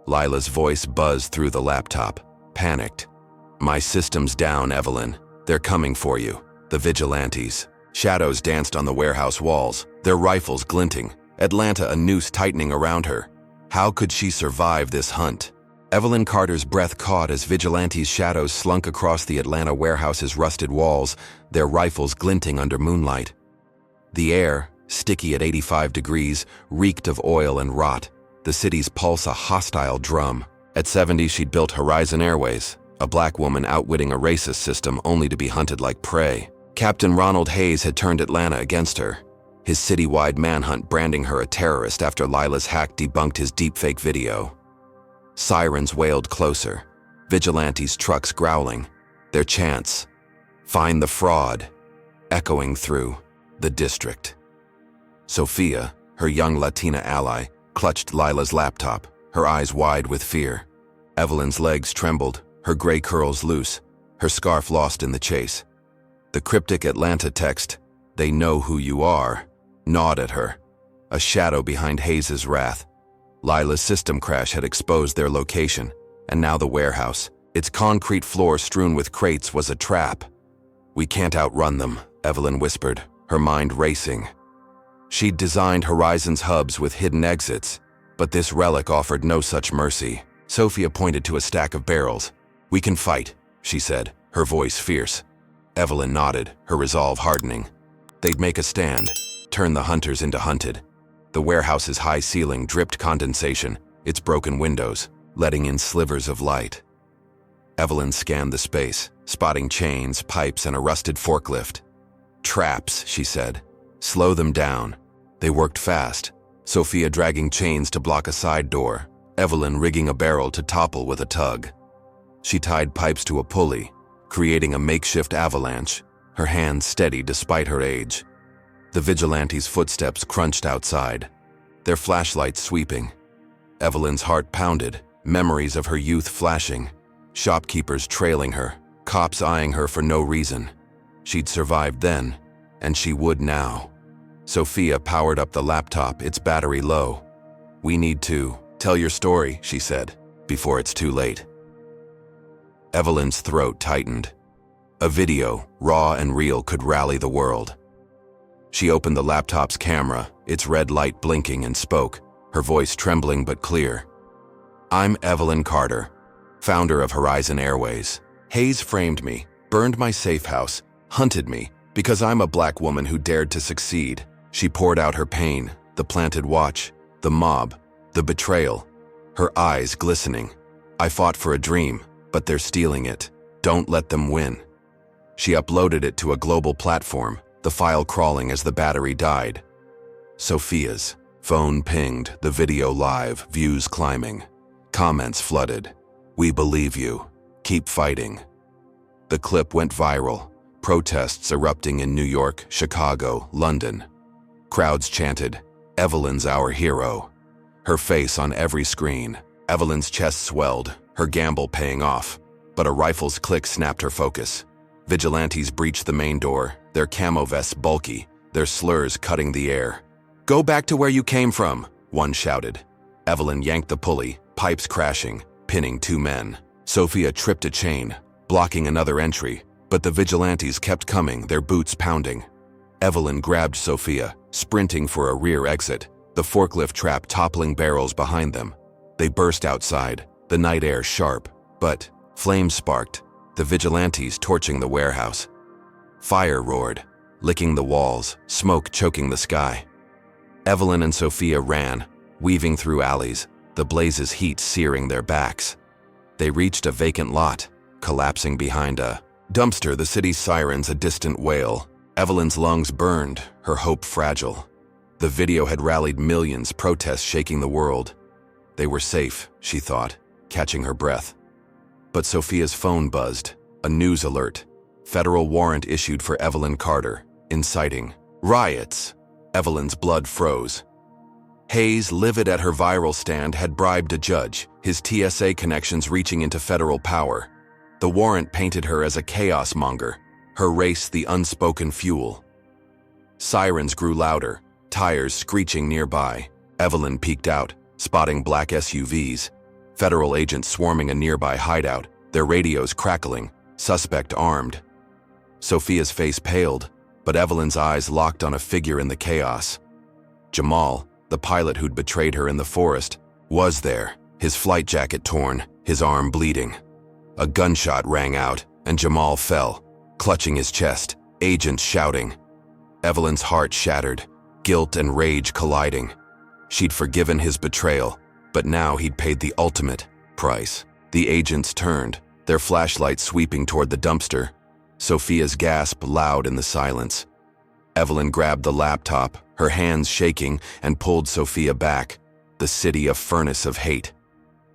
Lila's voice buzzed through the laptop, panicked. "My system's down, Evelyn. They're coming for you." The vigilantes. Shadows danced on the warehouse walls, their rifles glinting, Atlanta a noose tightening around her. How could she survive this hunt? Evelyn Carter's breath caught as vigilantes' shadows slunk across the Atlanta warehouse's rusted walls, their rifles glinting under moonlight. The air, sticky at 85 degrees, reeked of oil and rot, the city's pulse a hostile drum. At 70, she'd built Horizon Airways, a black woman outwitting a racist system only to be hunted like prey. Captain Ronald Hayes had turned Atlanta against her, his citywide manhunt branding her a terrorist after Lila's hack debunked his deepfake video. Sirens wailed closer, vigilantes' trucks growling, their chants, "Find the fraud," echoing through the district. Sophia, her young Latina ally, clutched Lila's laptop, her eyes wide with fear. Evelyn's legs trembled, her gray curls loose, her scarf lost in the chase. The cryptic Atlanta text, "They know who you are," gnawed at her, a shadow behind Hayes' wrath. Lila's system crash had exposed their location, and now the warehouse, its concrete floor strewn with crates, was a trap. "We can't outrun them," Evelyn whispered, her mind racing. She'd designed Horizon's hubs with hidden exits, but this relic offered no such mercy. Sophia pointed to a stack of barrels. "We can fight," she said, her voice fierce. Evelyn nodded, her resolve hardening. They'd make a stand, turn the hunters into hunted. The warehouse's high ceiling dripped condensation, its broken windows, letting in slivers of light. Evelyn scanned the space, spotting chains, pipes, and a rusted forklift. Traps, she said. Slow them down. They worked fast, Sophia dragging chains to block a side door, Evelyn rigging a barrel to topple with a tug. She tied pipes to a pulley, creating a makeshift avalanche, her hands steady despite her age. The vigilantes' footsteps crunched outside, their flashlights sweeping. Evelyn's heart pounded, memories of her youth flashing, shopkeepers trailing her, cops eyeing her for no reason. She'd survived then, and she would now. Sophia powered up the laptop, its battery low. "We need to tell your story," she said, "before it's too late." Evelyn's throat tightened. A video, raw and real, could rally the world. She opened the laptop's camera, its red light blinking, and spoke, her voice trembling but clear. "I'm Evelyn Carter, founder of Horizon Airways. Hayes framed me, burned my safe house, hunted me, because I'm a black woman who dared to succeed." She poured out her pain, the planted watch, the mob, the betrayal, her eyes glistening. "I fought for a dream, but they're stealing it. Don't let them win." She uploaded it to a global platform, the file crawling as the battery died. Sophia's phone pinged, the video live, views climbing. Comments flooded. "We believe you. Keep fighting." The clip went viral, protests erupting in New York, Chicago, London. Crowds chanted, "Evelyn's our hero." Her face on every screen. Evelyn's chest swelled, her gamble paying off. But a rifle's click snapped her focus. Vigilantes breached the main door, their camo vests bulky, their slurs cutting the air. "Go back to where you came from," one shouted. Evelyn yanked the pulley, pipes crashing, pinning two men. Sophia tripped a chain, blocking another entry, but the vigilantes kept coming, their boots pounding. Evelyn grabbed Sophia, sprinting for a rear exit, the forklift trap toppling barrels behind them. They burst outside, the night air sharp, but flames sparked, the vigilantes torching the warehouse. Fire roared, licking the walls, smoke choking the sky. Evelyn and Sophia ran, weaving through alleys, the blaze's heat searing their backs. They reached a vacant lot, collapsing behind a dumpster, the city's sirens a distant wail. Evelyn's lungs burned, her hope fragile. The video had rallied millions, protests shaking the world. They were safe, she thought, catching her breath. But Sophia's phone buzzed, a news alert. Federal warrant issued for Evelyn Carter, inciting riots. Evelyn's blood froze. Hayes, livid at her viral stand, had bribed a judge, his TSA connections reaching into federal power. The warrant painted her as a chaos monger, her race the unspoken fuel. Sirens grew louder, tires screeching nearby. Evelyn peeked out, spotting black SUVs. Federal agents swarming a nearby hideout, their radios crackling, suspect armed. Sophia's face paled, but Evelyn's eyes locked on a figure in the chaos. Jamal, the pilot who'd betrayed her in the forest, was there, his flight jacket torn, his arm bleeding. A gunshot rang out, and Jamal fell, clutching his chest, agents shouting. Evelyn's heart shattered, guilt and rage colliding. She'd forgiven his betrayal, but now he'd paid the ultimate price. The agents turned, their flashlights sweeping toward the dumpster. Sophia's gasp loud in the silence. Evelyn grabbed the laptop, her hands shaking, and pulled Sophia back, the city a furnace of hate.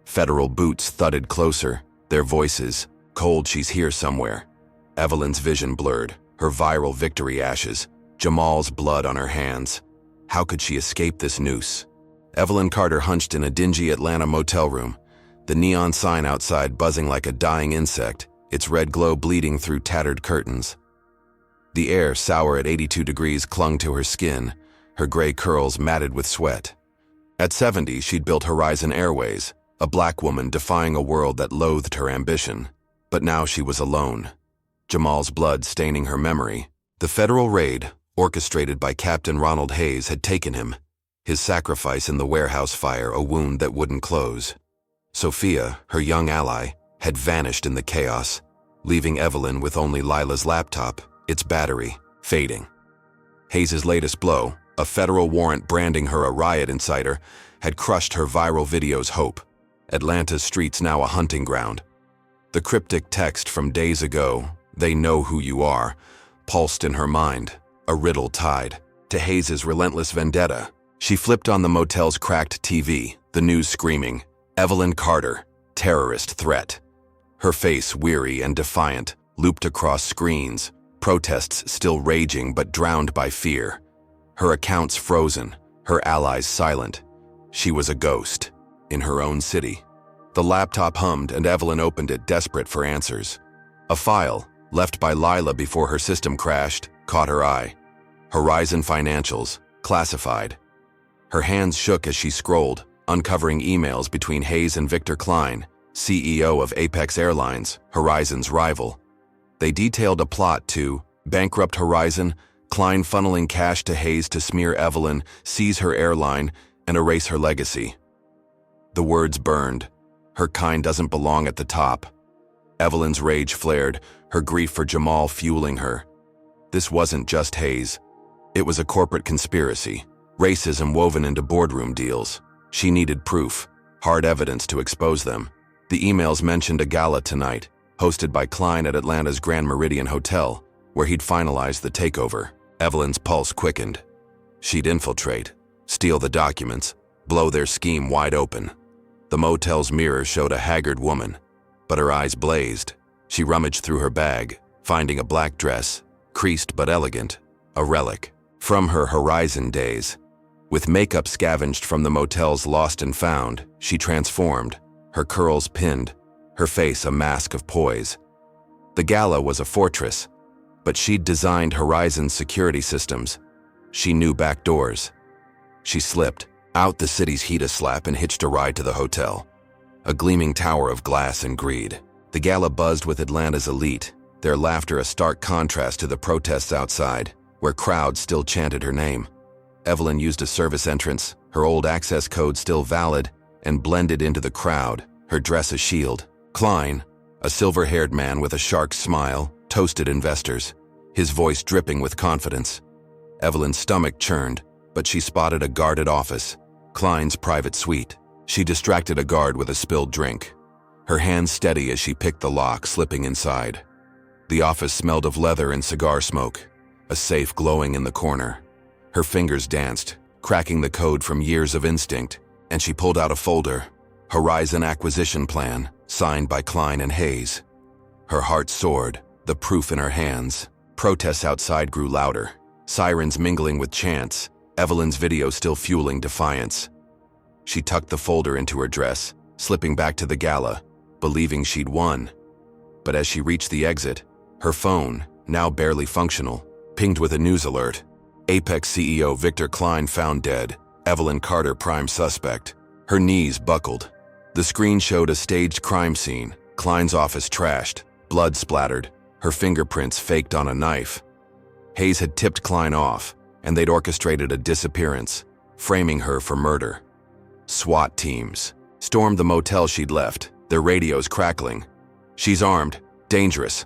Federal boots thudded closer, their voices, cold, "She's here somewhere." Evelyn's vision blurred, her viral victory ashes, Jamal's blood on her hands. How could she escape this noose? Evelyn Carter hunched in a dingy Atlanta motel room, the neon sign outside buzzing like a dying insect, its red glow bleeding through tattered curtains. The air, sour at 82 degrees, clung to her skin, her gray curls matted with sweat. At 70, she'd built Horizon Airways, a black woman defying a world that loathed her ambition. But now she was alone. Jamal's blood staining her memory. The federal raid, orchestrated by Captain Ronald Hayes, had taken him. His sacrifice in the warehouse fire, a wound that wouldn't close. Sophia, her young ally, had vanished in the chaos. leaving Evelyn with only Lila's laptop, its battery, fading. Hayes' latest blow, a federal warrant branding her a riot inciter, had crushed her viral video's hope. Atlanta's streets now a hunting ground. The cryptic text from days ago, "They know who you are," pulsed in her mind, a riddle tied to Hayes' relentless vendetta. She flipped on the motel's cracked TV, the news screaming, "Evelyn Carter, terrorist threat." Her face, weary and defiant, looped across screens, protests still raging but drowned by fear. Her accounts frozen, her allies silent. She was a ghost, in her own city. The laptop hummed and Evelyn opened it, desperate for answers. A file, left by Lila before her system crashed, caught her eye. Horizon Financials, classified. Her hands shook as she scrolled, uncovering emails between Hayes and Victor Klein, CEO of Apex Airlines, Horizon's rival. They detailed a plot to bankrupt Horizon, Klein funneling cash to Hayes to smear Evelyn, seize her airline, and erase her legacy. The words burned. Her kind doesn't belong at the top. Evelyn's rage flared, her grief for Jamal fueling her. This wasn't just Hayes. It was a corporate conspiracy, racism woven into boardroom deals. She needed proof, hard evidence to expose them. The emails mentioned a gala tonight, hosted by Klein at Atlanta's Grand Meridian Hotel, where he'd finalized the takeover. Evelyn's pulse quickened. She'd infiltrate, steal the documents, blow their scheme wide open. The motel's mirror showed a haggard woman, but her eyes blazed. She rummaged through her bag, finding a black dress, creased but elegant, a relic from her Horizon days. With makeup scavenged from the motel's lost and found, she transformed, her curls pinned, her face a mask of poise. The gala was a fortress, but she'd designed Horizon's security systems. She knew back doors. She slipped out the city's heat slap and hitched a ride to the hotel. A gleaming tower of glass and greed. The gala buzzed with Atlanta's elite, their laughter a stark contrast to the protests outside, where crowds still chanted her name. Evelyn used a service entrance, her old access code still valid, and blended into the crowd, her dress a shield. Klein, a silver-haired man with a shark smile, toasted investors, his voice dripping with confidence. Evelyn's stomach churned, but she spotted a guarded office, Klein's private suite. She distracted a guard with a spilled drink, her hands steady as she picked the lock, slipping inside. The office smelled of leather and cigar smoke, a safe glowing in the corner. Her fingers danced, cracking the code from years of instinct, and she pulled out a folder, Horizon Acquisition Plan, signed by Klein and Hayes. Her heart soared, the proof in her hands. Protests outside grew louder, sirens mingling with chants, Evelyn's video still fueling defiance. She tucked the folder into her dress, slipping back to the gala, believing she'd won. But as she reached the exit, her phone, now barely functional, pinged with a news alert. Apex CEO Victor Klein found dead, Evelyn Carter prime suspect. Her knees buckled. The screen showed a staged crime scene, Klein's office trashed, blood splattered, her fingerprints faked on a knife. Hayes had tipped Klein off, and they'd orchestrated a disappearance, framing her for murder. SWAT teams stormed the motel she'd left, their radios crackling. She's armed, dangerous.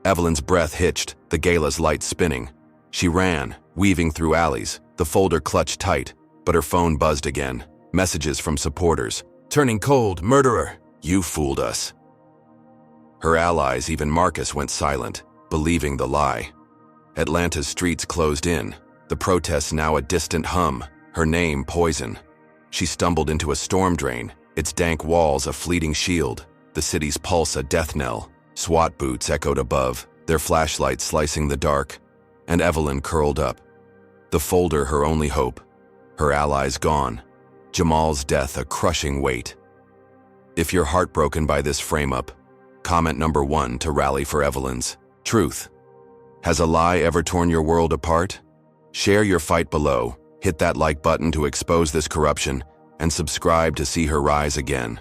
Evelyn's breath hitched, the gala's lights spinning. She ran, weaving through alleys, the folder clutched tight, but her phone buzzed again. Messages from supporters. "Turning cold, murderer. You fooled us." Her allies, even Marcus, went silent, believing the lie. Atlanta's streets closed in, the protests now a distant hum, her name poison. She stumbled into a storm drain, its dank walls a fleeting shield, the city's pulse a death knell. SWAT boots echoed above, their flashlights slicing the dark, and Evelyn curled up. The folder her only hope, her allies gone, Jamal's death a crushing weight. If you're heartbroken by this frame-up, comment number 1 to rally for Evelyn's truth. Has a lie ever torn your world apart? Share your fight below, hit that like button to expose this corruption, and subscribe to see her rise again.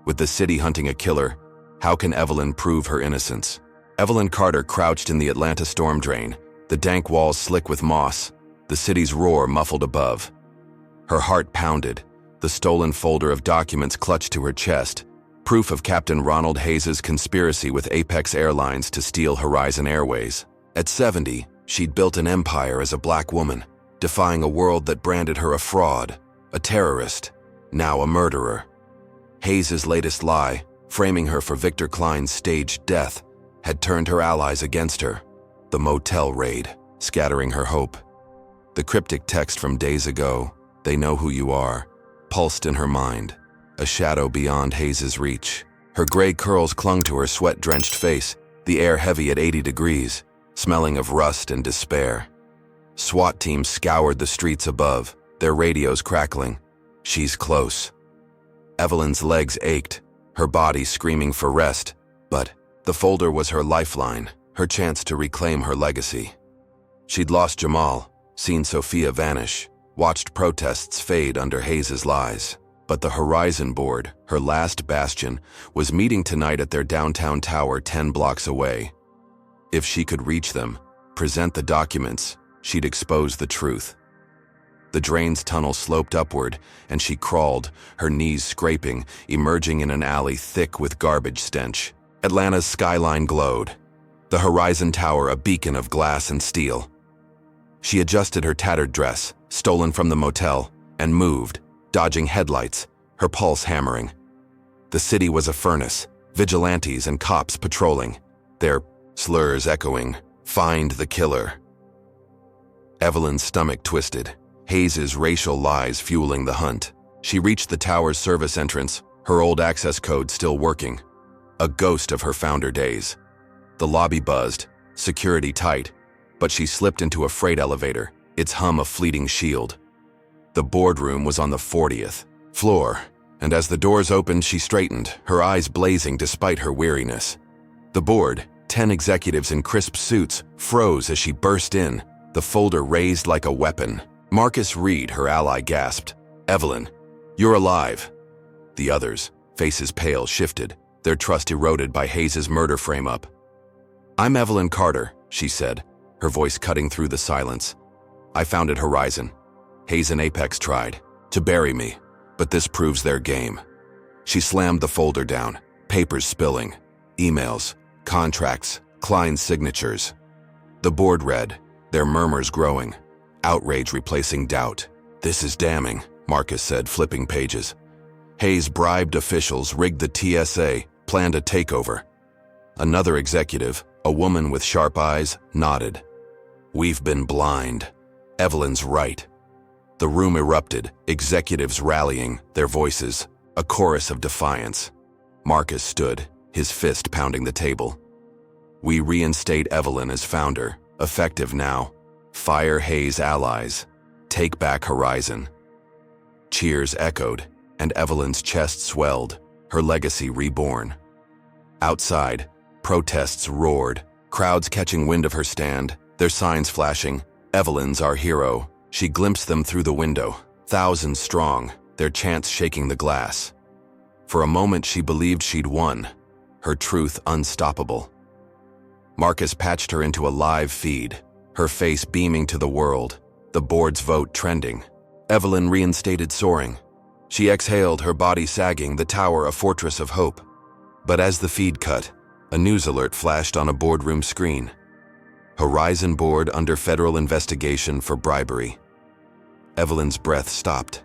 With the city hunting a killer, how can Evelyn prove her innocence? Evelyn Carter crouched in the Atlanta storm drain, the dank walls slick with moss, the city's roar muffled above. Her heart pounded, the stolen folder of documents clutched to her chest, proof of Captain Ronald Hayes' conspiracy with Apex Airlines to steal Horizon Airways. At 70, she'd built an empire as a black woman, defying a world that branded her a fraud, a terrorist, now a murderer. Hayes' latest lie, framing her for Victor Klein's staged death, had turned her allies against her. The motel raid, scattering her hope. The cryptic text from days ago, "They know who you are," pulsed in her mind, a shadow beyond Hayes' reach. Her gray curls clung to her sweat-drenched face, the air heavy at 80 degrees, smelling of rust and despair. SWAT teams scoured the streets above, their radios crackling. She's close. Evelyn's legs ached, her body screaming for rest, but the folder was her lifeline, her chance to reclaim her legacy. She'd lost Jamal, seen Sophia vanish, watched protests fade under Hayes' lies. But the Horizon Board, her last bastion, was meeting tonight at their downtown tower 10 blocks away. If she could reach them, present the documents, she'd expose the truth. The drain's tunnel sloped upward, and she crawled, her knees scraping, emerging in an alley thick with garbage stench. Atlanta's skyline glowed, the Horizon Tower a beacon of glass and steel. She adjusted her tattered dress, stolen from the motel, and moved, dodging headlights, her pulse hammering. The city was a furnace, vigilantes and cops patrolling, their slurs echoing, "Find the killer." Evelyn's stomach twisted, Hayes' racial lies fueling the hunt. She reached the tower's service entrance, her old access code still working, a ghost of her founder days. The lobby buzzed, security tight, but she slipped into a freight elevator, its hum a fleeting shield. The boardroom was on the 40th floor, and as the doors opened, she straightened, her eyes blazing despite her weariness. The board, 10 executives in crisp suits, froze as she burst in, the folder raised like a weapon. Marcus Reed, her ally, gasped, "Evelyn, you're alive." The others, faces pale, shifted, their trust eroded by Hayes' murder frame-up. "I'm Evelyn Carter," she said, her voice cutting through the silence. "I founded Horizon. Hayes and Apex tried to bury me, but this proves their game." She slammed the folder down, papers spilling, emails, contracts, Klein's signatures. The board read, their murmurs growing, outrage replacing doubt. "This is damning," Marcus said, flipping pages. "Hayes bribed officials, rigged the TSA, planned a takeover." Another executive, a woman with sharp eyes, nodded. "We've been blind. Evelyn's right." The room erupted, executives rallying, their voices, a chorus of defiance. Marcus stood, his fist pounding the table. "We reinstate Evelyn as founder, effective now. Fire Hayes' allies. Take back Horizon." Cheers echoed, and Evelyn's chest swelled, her legacy reborn. Outside, protests roared, crowds catching wind of her stand, their signs flashing, "Evelyn's our hero." She glimpsed them through the window, thousands strong, their chants shaking the glass. For a moment she believed she'd won, her truth unstoppable. Marcus patched her into a live feed, her face beaming to the world, the board's vote trending. Evelyn reinstated soaring. She exhaled, her body sagging, the tower a fortress of hope. But as the feed cut, a news alert flashed on a boardroom screen. Horizon Board under federal investigation for bribery. Evelyn's breath stopped.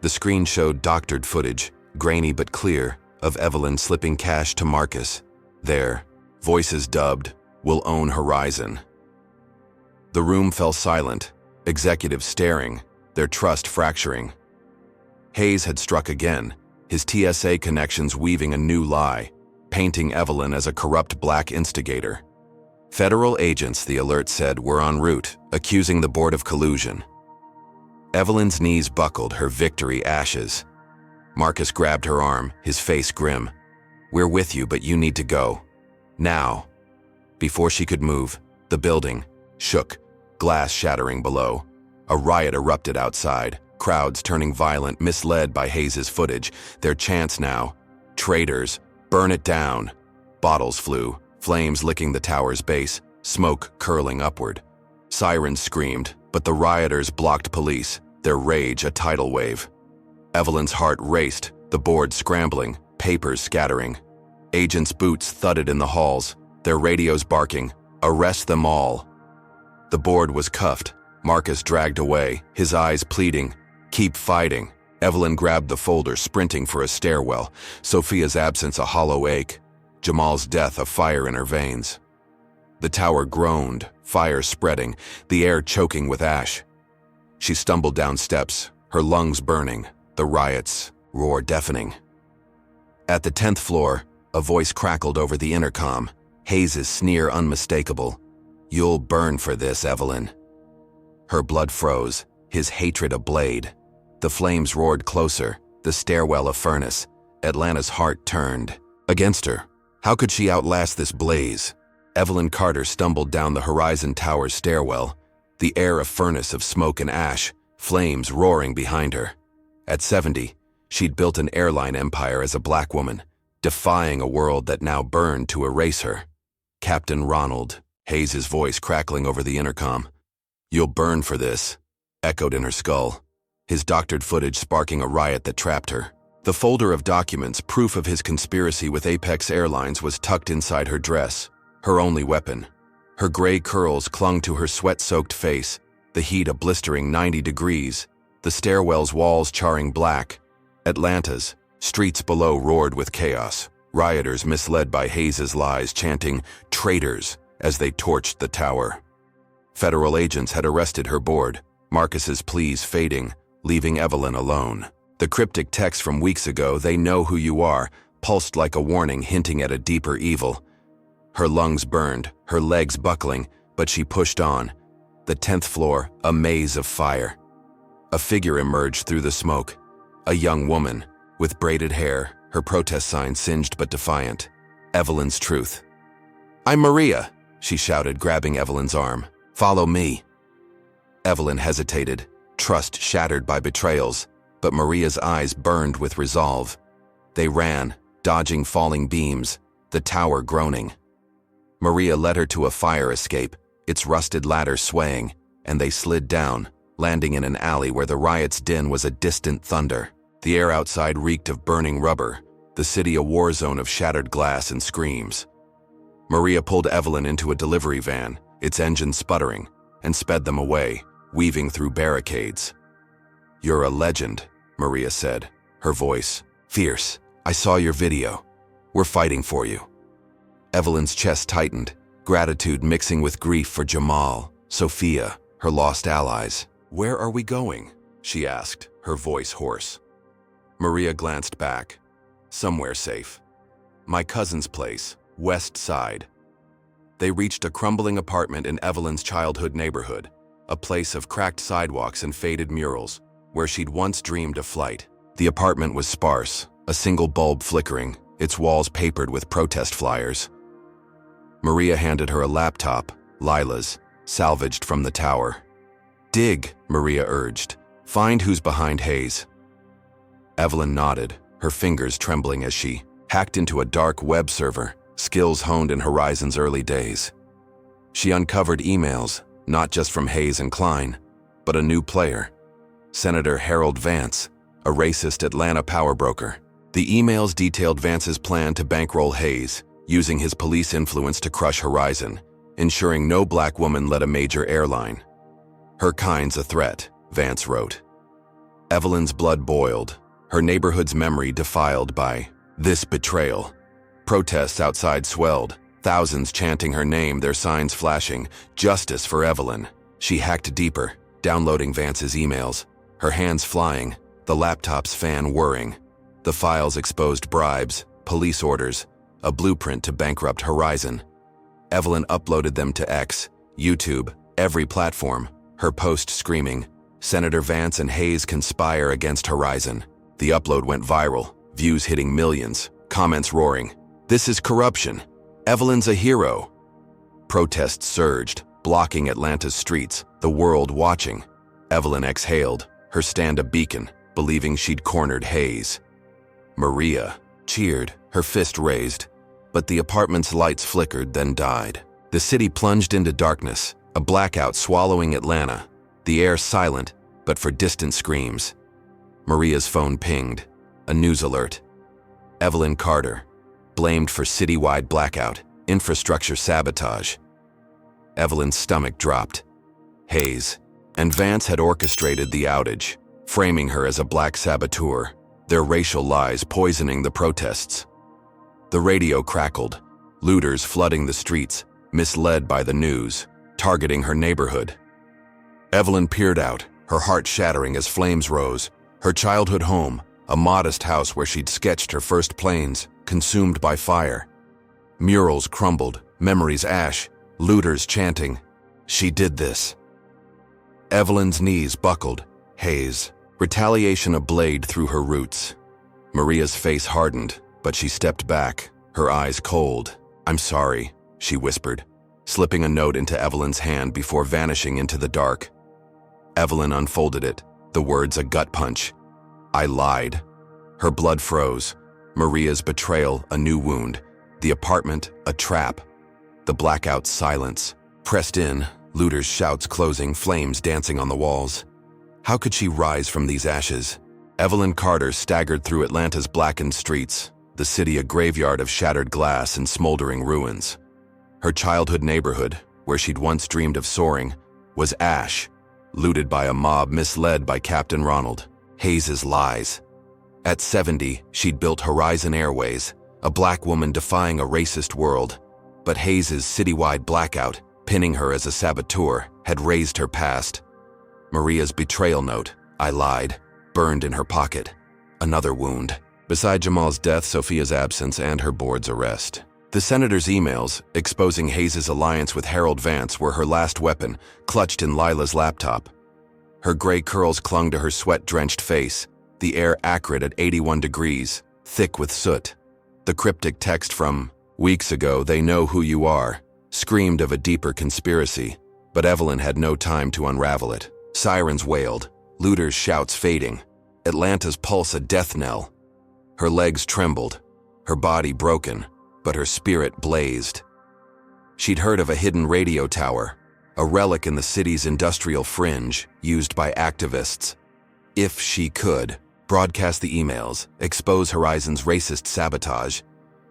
The screen showed doctored footage, grainy but clear, of Evelyn slipping cash to Marcus. There, voices dubbed, "We'll own Horizon." The room fell silent, executives staring, their trust fracturing. Hayes had struck again, his TSA connections weaving a new lie, painting Evelyn as a corrupt black instigator. Federal agents, the alert said, were en route, accusing the board of collusion. Evelyn's knees buckled, her victory ashes. Marcus grabbed her arm, his face grim. "We're with you, but you need to go. Now." Before she could move, the building shook, glass shattering below. A riot erupted outside, crowds turning violent, misled by Hayes' footage, their chants now, "Traitors, burn it down." Bottles flew, flames licking the tower's base, smoke curling upward. Sirens screamed, but the rioters blocked police, their rage a tidal wave. Evelyn's heart raced, the board scrambling, papers scattering. Agents' boots thudded in the halls, their radios barking, "Arrest them all." The board was cuffed, Marcus dragged away, his eyes pleading, "Keep fighting." Evelyn grabbed the folder, sprinting for a stairwell, Sophia's absence a hollow ache, Jamal's death a fire in her veins. The tower groaned, fire spreading, the air choking with ash. She stumbled down steps, her lungs burning, the riot's roar deafening. At the 10th floor, a voice crackled over the intercom, Hayes' sneer unmistakable. "You'll burn for this, Evelyn." Her blood froze, his hatred a blade. The flames roared closer, the stairwell a furnace. Atlanta's heart turned. Against her. How could she outlast this blaze? Evelyn Carter stumbled down the Horizon Tower's stairwell, the air a furnace of smoke and ash, flames roaring behind her. At 70, she'd built an airline empire as a black woman, defying a world that now burned to erase her. "Captain Ronald," Hayes' voice crackling over the intercom. "You'll burn for this," echoed in her skull, his doctored footage sparking a riot that trapped her. The folder of documents, proof of his conspiracy with Apex Airlines, was tucked inside her dress, her only weapon. Her gray curls clung to her sweat-soaked face, the heat a blistering 90 degrees, the stairwell's walls charring black. Atlanta's streets below roared with chaos, rioters misled by Hayes' lies chanting "traitors" as they torched the tower. Federal agents had arrested her board, Marcus's pleas fading, leaving Evelyn alone. The cryptic text from weeks ago, "They know who you are," pulsed like a warning hinting at a deeper evil. Her lungs burned, her legs buckling, but she pushed on. The 10th floor, a maze of fire. A figure emerged through the smoke. A young woman, with braided hair, her protest sign singed but defiant. Evelyn's truth. "I'm Maria," she shouted, grabbing Evelyn's arm. "Follow me." Evelyn hesitated, trust shattered by betrayals, but Maria's eyes burned with resolve. They ran, dodging falling beams, the tower groaning. Maria led her to a fire escape, its rusted ladder swaying, and they slid down, landing in an alley where the riot's din was a distant thunder. The air outside reeked of burning rubber, the city a war zone of shattered glass and screams. Maria pulled Evelyn into a delivery van, its engine sputtering, and sped them away, weaving through barricades. "You're a legend," Maria said, her voice fierce. "I saw your video. We're fighting for you." Evelyn's chest tightened, gratitude mixing with grief for Jamal, Sophia, her lost allies. "Where are we going?" she asked, her voice hoarse. Maria glanced back. "Somewhere safe. My cousin's place, West Side." They reached a crumbling apartment in Evelyn's childhood neighborhood, a place of cracked sidewalks and faded murals, where she'd once dreamed of flight. The apartment was sparse, a single bulb flickering, its walls papered with protest flyers. Maria handed her a laptop, Lila's, salvaged from the tower. "Dig," Maria urged. "Find who's behind Hayes." Evelyn nodded, her fingers trembling as she hacked into a dark web server, skills honed in Horizon's early days. She uncovered emails, not just from Hayes and Klein, but a new player, Senator Harold Vance, a racist Atlanta power broker. The emails detailed Vance's plan to bankroll Hayes, using his police influence to crush Horizon, ensuring no black woman led a major airline. "Her kind's a threat," Vance wrote. Evelyn's blood boiled, her neighborhood's memory defiled by this betrayal. Protests outside swelled, thousands chanting her name, their signs flashing, "Justice for Evelyn." She hacked deeper, downloading Vance's emails, her hands flying, the laptop's fan whirring. The files exposed bribes, police orders, a blueprint to bankrupt Horizon. Evelyn uploaded them to X, YouTube, every platform, her post screaming, "Senator Vance and Hayes conspire against Horizon." The upload went viral, views hitting millions, comments roaring, "This is corruption. Evelyn's a hero." Protests surged, blocking Atlanta's streets, the world watching. Evelyn exhaled, her stand a beacon, believing she'd cornered Hayes. Maria cheered, her fist raised, but the apartment's lights flickered, then died. The city plunged into darkness, a blackout swallowing Atlanta, the air silent, but for distant screams. Maria's phone pinged, a news alert. Evelyn Carter, blamed for citywide blackout, infrastructure sabotage. Evelyn's stomach dropped. Hayes and Vance had orchestrated the outage, framing her as a black saboteur, their racial lies poisoning the protests. The radio crackled, looters flooding the streets, misled by the news, targeting her neighborhood. Evelyn peered out, her heart shattering as flames rose. Her childhood home, a modest house where she'd sketched her first planes, consumed by fire. Murals crumbled, memories ash, looters chanting, "She did this." Evelyn's knees buckled. Hayes, retaliation a blade through her roots. Maria's face hardened, but she stepped back, her eyes cold. "I'm sorry," she whispered, slipping a note into Evelyn's hand before vanishing into the dark. Evelyn unfolded it, the words a gut punch. "I lied." Her blood froze. Maria's betrayal, a new wound. The apartment, a trap. The blackout silence. Pressed in, looters' shouts closing, flames dancing on the walls. How could she rise from these ashes? Evelyn Carter staggered through Atlanta's blackened streets, the city a graveyard of shattered glass and smoldering ruins. Her childhood neighborhood, where she'd once dreamed of soaring, was ash, looted by a mob misled by Captain Ronald. Hayes's lies. At 70, she'd built Horizon Airways, a black woman defying a racist world. But Hayes's citywide blackout, pinning her as a saboteur, had raised her past. Maria's betrayal note, "I lied," burned in her pocket. Another wound. Beside Jamal's death, Sophia's absence, and her board's arrest. The senator's emails, exposing Hayes's alliance with Harold Vance, were her last weapon, clutched in Lila's laptop. Her gray curls clung to her sweat-drenched face, the air acrid at 81 degrees, thick with soot. The cryptic text from, "Weeks ago, they know who you are," screamed of a deeper conspiracy, but Evelyn had no time to unravel it. Sirens wailed, looters' shouts fading, Atlanta's pulse a death knell. Her legs trembled, her body broken, but her spirit blazed. She'd heard of a hidden radio tower, a relic in the city's industrial fringe, used by activists. If she could broadcast the emails, expose Horizon's racist sabotage,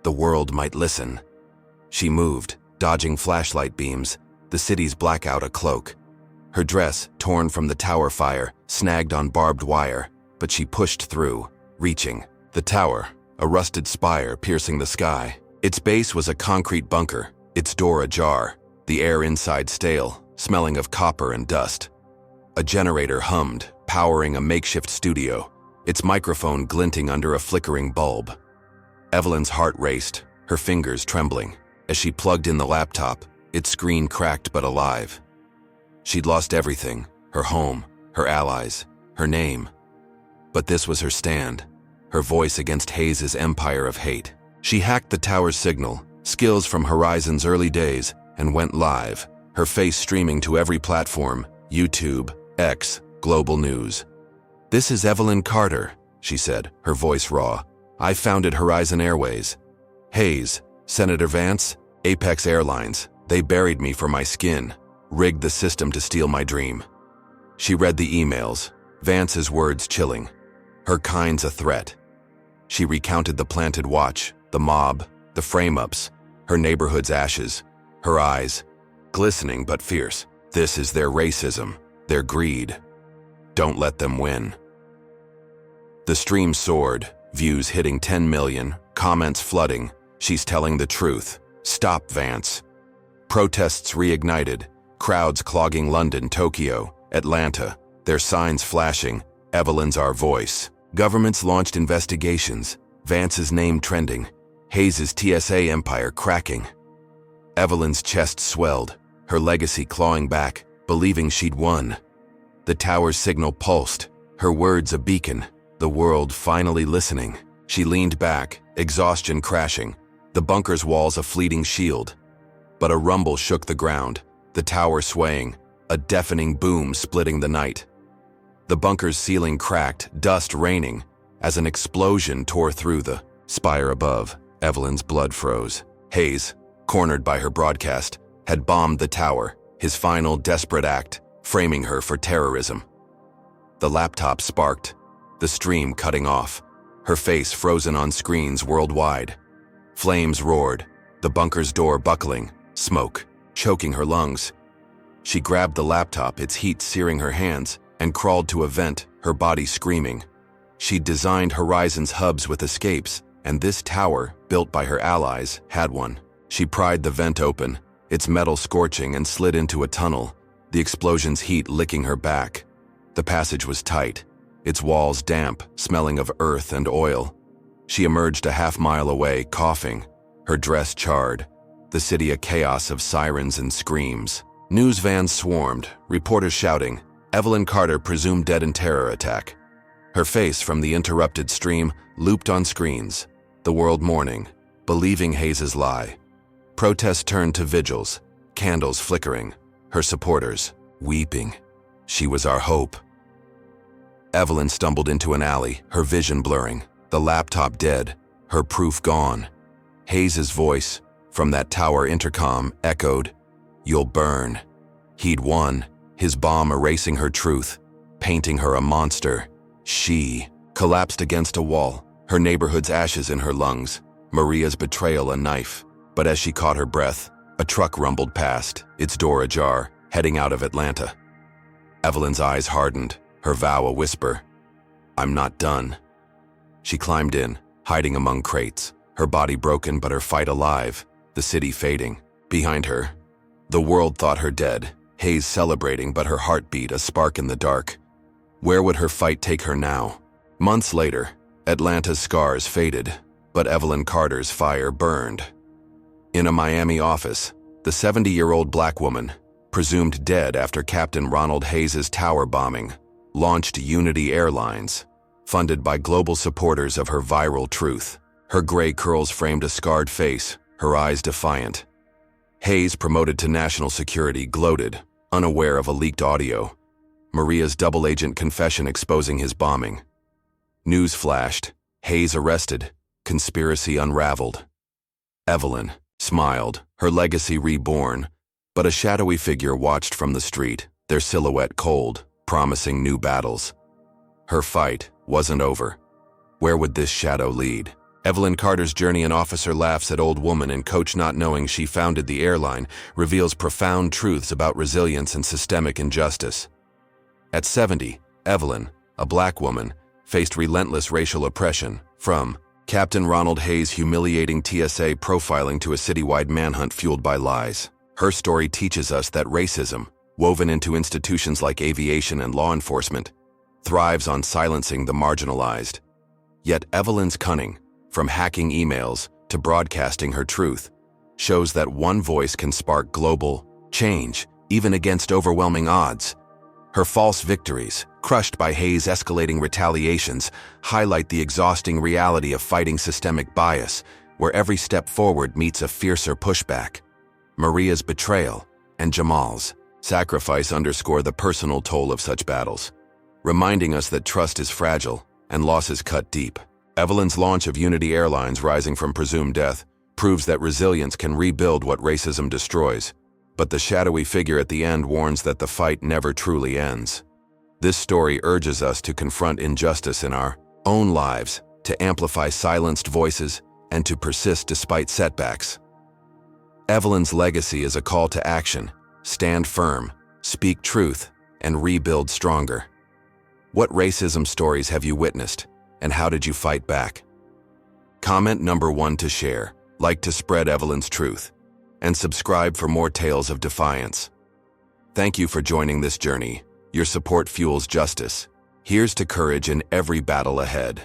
the world might listen. She moved, dodging flashlight beams, the city's blackout a cloak. Her dress, torn from the tower fire, snagged on barbed wire, but she pushed through, reaching. The tower, a rusted spire piercing the sky. Its base was a concrete bunker, its door ajar, the air inside stale, smelling of copper and dust. A generator hummed, powering a makeshift studio, its microphone glinting under a flickering bulb. Evelyn's heart raced, her fingers trembling. As she plugged in the laptop, its screen cracked but alive. She'd lost everything, her home, her allies, her name. But this was her stand, her voice against Hayes's empire of hate. She hacked the tower's signal, skills from Horizon's early days, and went live, her face streaming to every platform, YouTube, X, global news. "This is Evelyn Carter," she said, her voice raw. "I founded Horizon Airways. Hayes, Senator Vance, Apex Airlines, they buried me for my skin, rigged the system to steal my dream." She read the emails, Vance's words chilling, her kind's a threat. She recounted the planted watch, the mob, the frame-ups, her neighborhood's ashes, her eyes, glistening but fierce. This is their racism, their greed. Don't let them win. The stream soared, views hitting 10 million, comments flooding. She's telling the truth. Stop, Vance. Protests reignited, crowds clogging London, Tokyo, Atlanta, their signs flashing. Evelyn's our voice. Governments launched investigations, Vance's name trending, Hayes's TSA empire cracking. Evelyn's chest swelled, her legacy clawing back, believing she'd won. The tower's signal pulsed, her words a beacon, the world finally listening. She leaned back, exhaustion crashing, the bunker's walls a fleeting shield. But a rumble shook the ground, the tower swaying, a deafening boom splitting the night. The bunker's ceiling cracked, dust raining, as an explosion tore through the spire above. Evelyn's blood froze. Hayes, cornered by her broadcast, had bombed the tower, his final desperate act, framing her for terrorism. The laptop sparked, the stream cutting off. her face frozen on screens worldwide. Flames roared, the bunker's door buckling, smoke choking her lungs. She grabbed the laptop, its heat searing her hands, and crawled to a vent, her body screaming. She'd designed Horizon's hubs with escapes, and this tower, built by her allies, had one. She pried the vent open, its metal scorching, and slid into a tunnel, the explosion's heat licking her back. The passage was tight, its walls damp, smelling of earth and oil. She emerged a half-mile away, coughing, her dress charred, the city a chaos of sirens and screams. News vans swarmed, reporters shouting, Evelyn Carter presumed dead in terror attack. Her face from the interrupted stream looped on screens, the world mourning, believing Hayes' lie. Protests turned to vigils, candles flickering, her supporters weeping. She was our hope. Evelyn stumbled into an alley, her vision blurring, the laptop dead, her proof gone. Hayes' voice, from that tower intercom, echoed, "You'll burn." He'd won, his bomb erasing her truth, painting her a monster. She collapsed against a wall, her neighborhood's ashes in her lungs, Maria's betrayal a knife. But as she caught her breath, a truck rumbled past, its door ajar, heading out of Atlanta. Evelyn's eyes hardened, her vow a whisper, "I'm not done." She climbed in, hiding among crates, her body broken but her fight alive, the city fading. Behind her, the world thought her dead, Hayes celebrating but her heartbeat a spark in the dark. Where would her fight take her now? Months later, Atlanta's scars faded, but Evelyn Carter's fire burned. In a Miami office, the 70-year-old black woman, presumed dead after Captain Ronald Hayes' tower bombing, launched Unity Airlines, funded by global supporters of her viral truth. Her gray curls framed a scarred face, her eyes defiant. Hayes, promoted to national security, gloated, unaware of a leaked audio. Maria's double-agent confession exposing his bombing. News flashed, Hayes arrested, conspiracy unraveled. Evelyn smiled, her legacy reborn, but a shadowy figure watched from the street, their silhouette cold, promising new battles. Her fight wasn't over. Where would this shadow lead? Evelyn Carter's journey. An officer laughs at old woman and coach not knowing she founded the airline, reveals profound truths about resilience and systemic injustice. At 70, Evelyn, a black woman, faced relentless racial oppression, from Captain Ronald Hayes' humiliating TSA profiling to a citywide manhunt fueled by lies. Her story teaches us that racism, woven into institutions like aviation and law enforcement, thrives on silencing the marginalized. Yet Evelyn's cunning, from hacking emails to broadcasting her truth, shows that one voice can spark global change, even against overwhelming odds. Her false victories, crushed by Hayes' escalating retaliations, highlight the exhausting reality of fighting systemic bias, where every step forward meets a fiercer pushback. Maria's betrayal and Jamal's sacrifice underscore the personal toll of such battles, reminding us that trust is fragile and losses cut deep. Evelyn's launch of Unity Airlines, rising from presumed death, proves that resilience can rebuild what racism destroys. But the shadowy figure at the end warns that the fight never truly ends. This story urges us to confront injustice in our own lives, to amplify silenced voices, and to persist despite setbacks. Evelyn's legacy is a call to action. Stand firm, speak truth, and rebuild stronger. What racism stories have you witnessed, and how did you fight back? Comment number 1 to share, like to spread Evelyn's truth, and subscribe for more tales of defiance. Thank you for joining this journey. Your support fuels justice. Here's to courage in every battle ahead.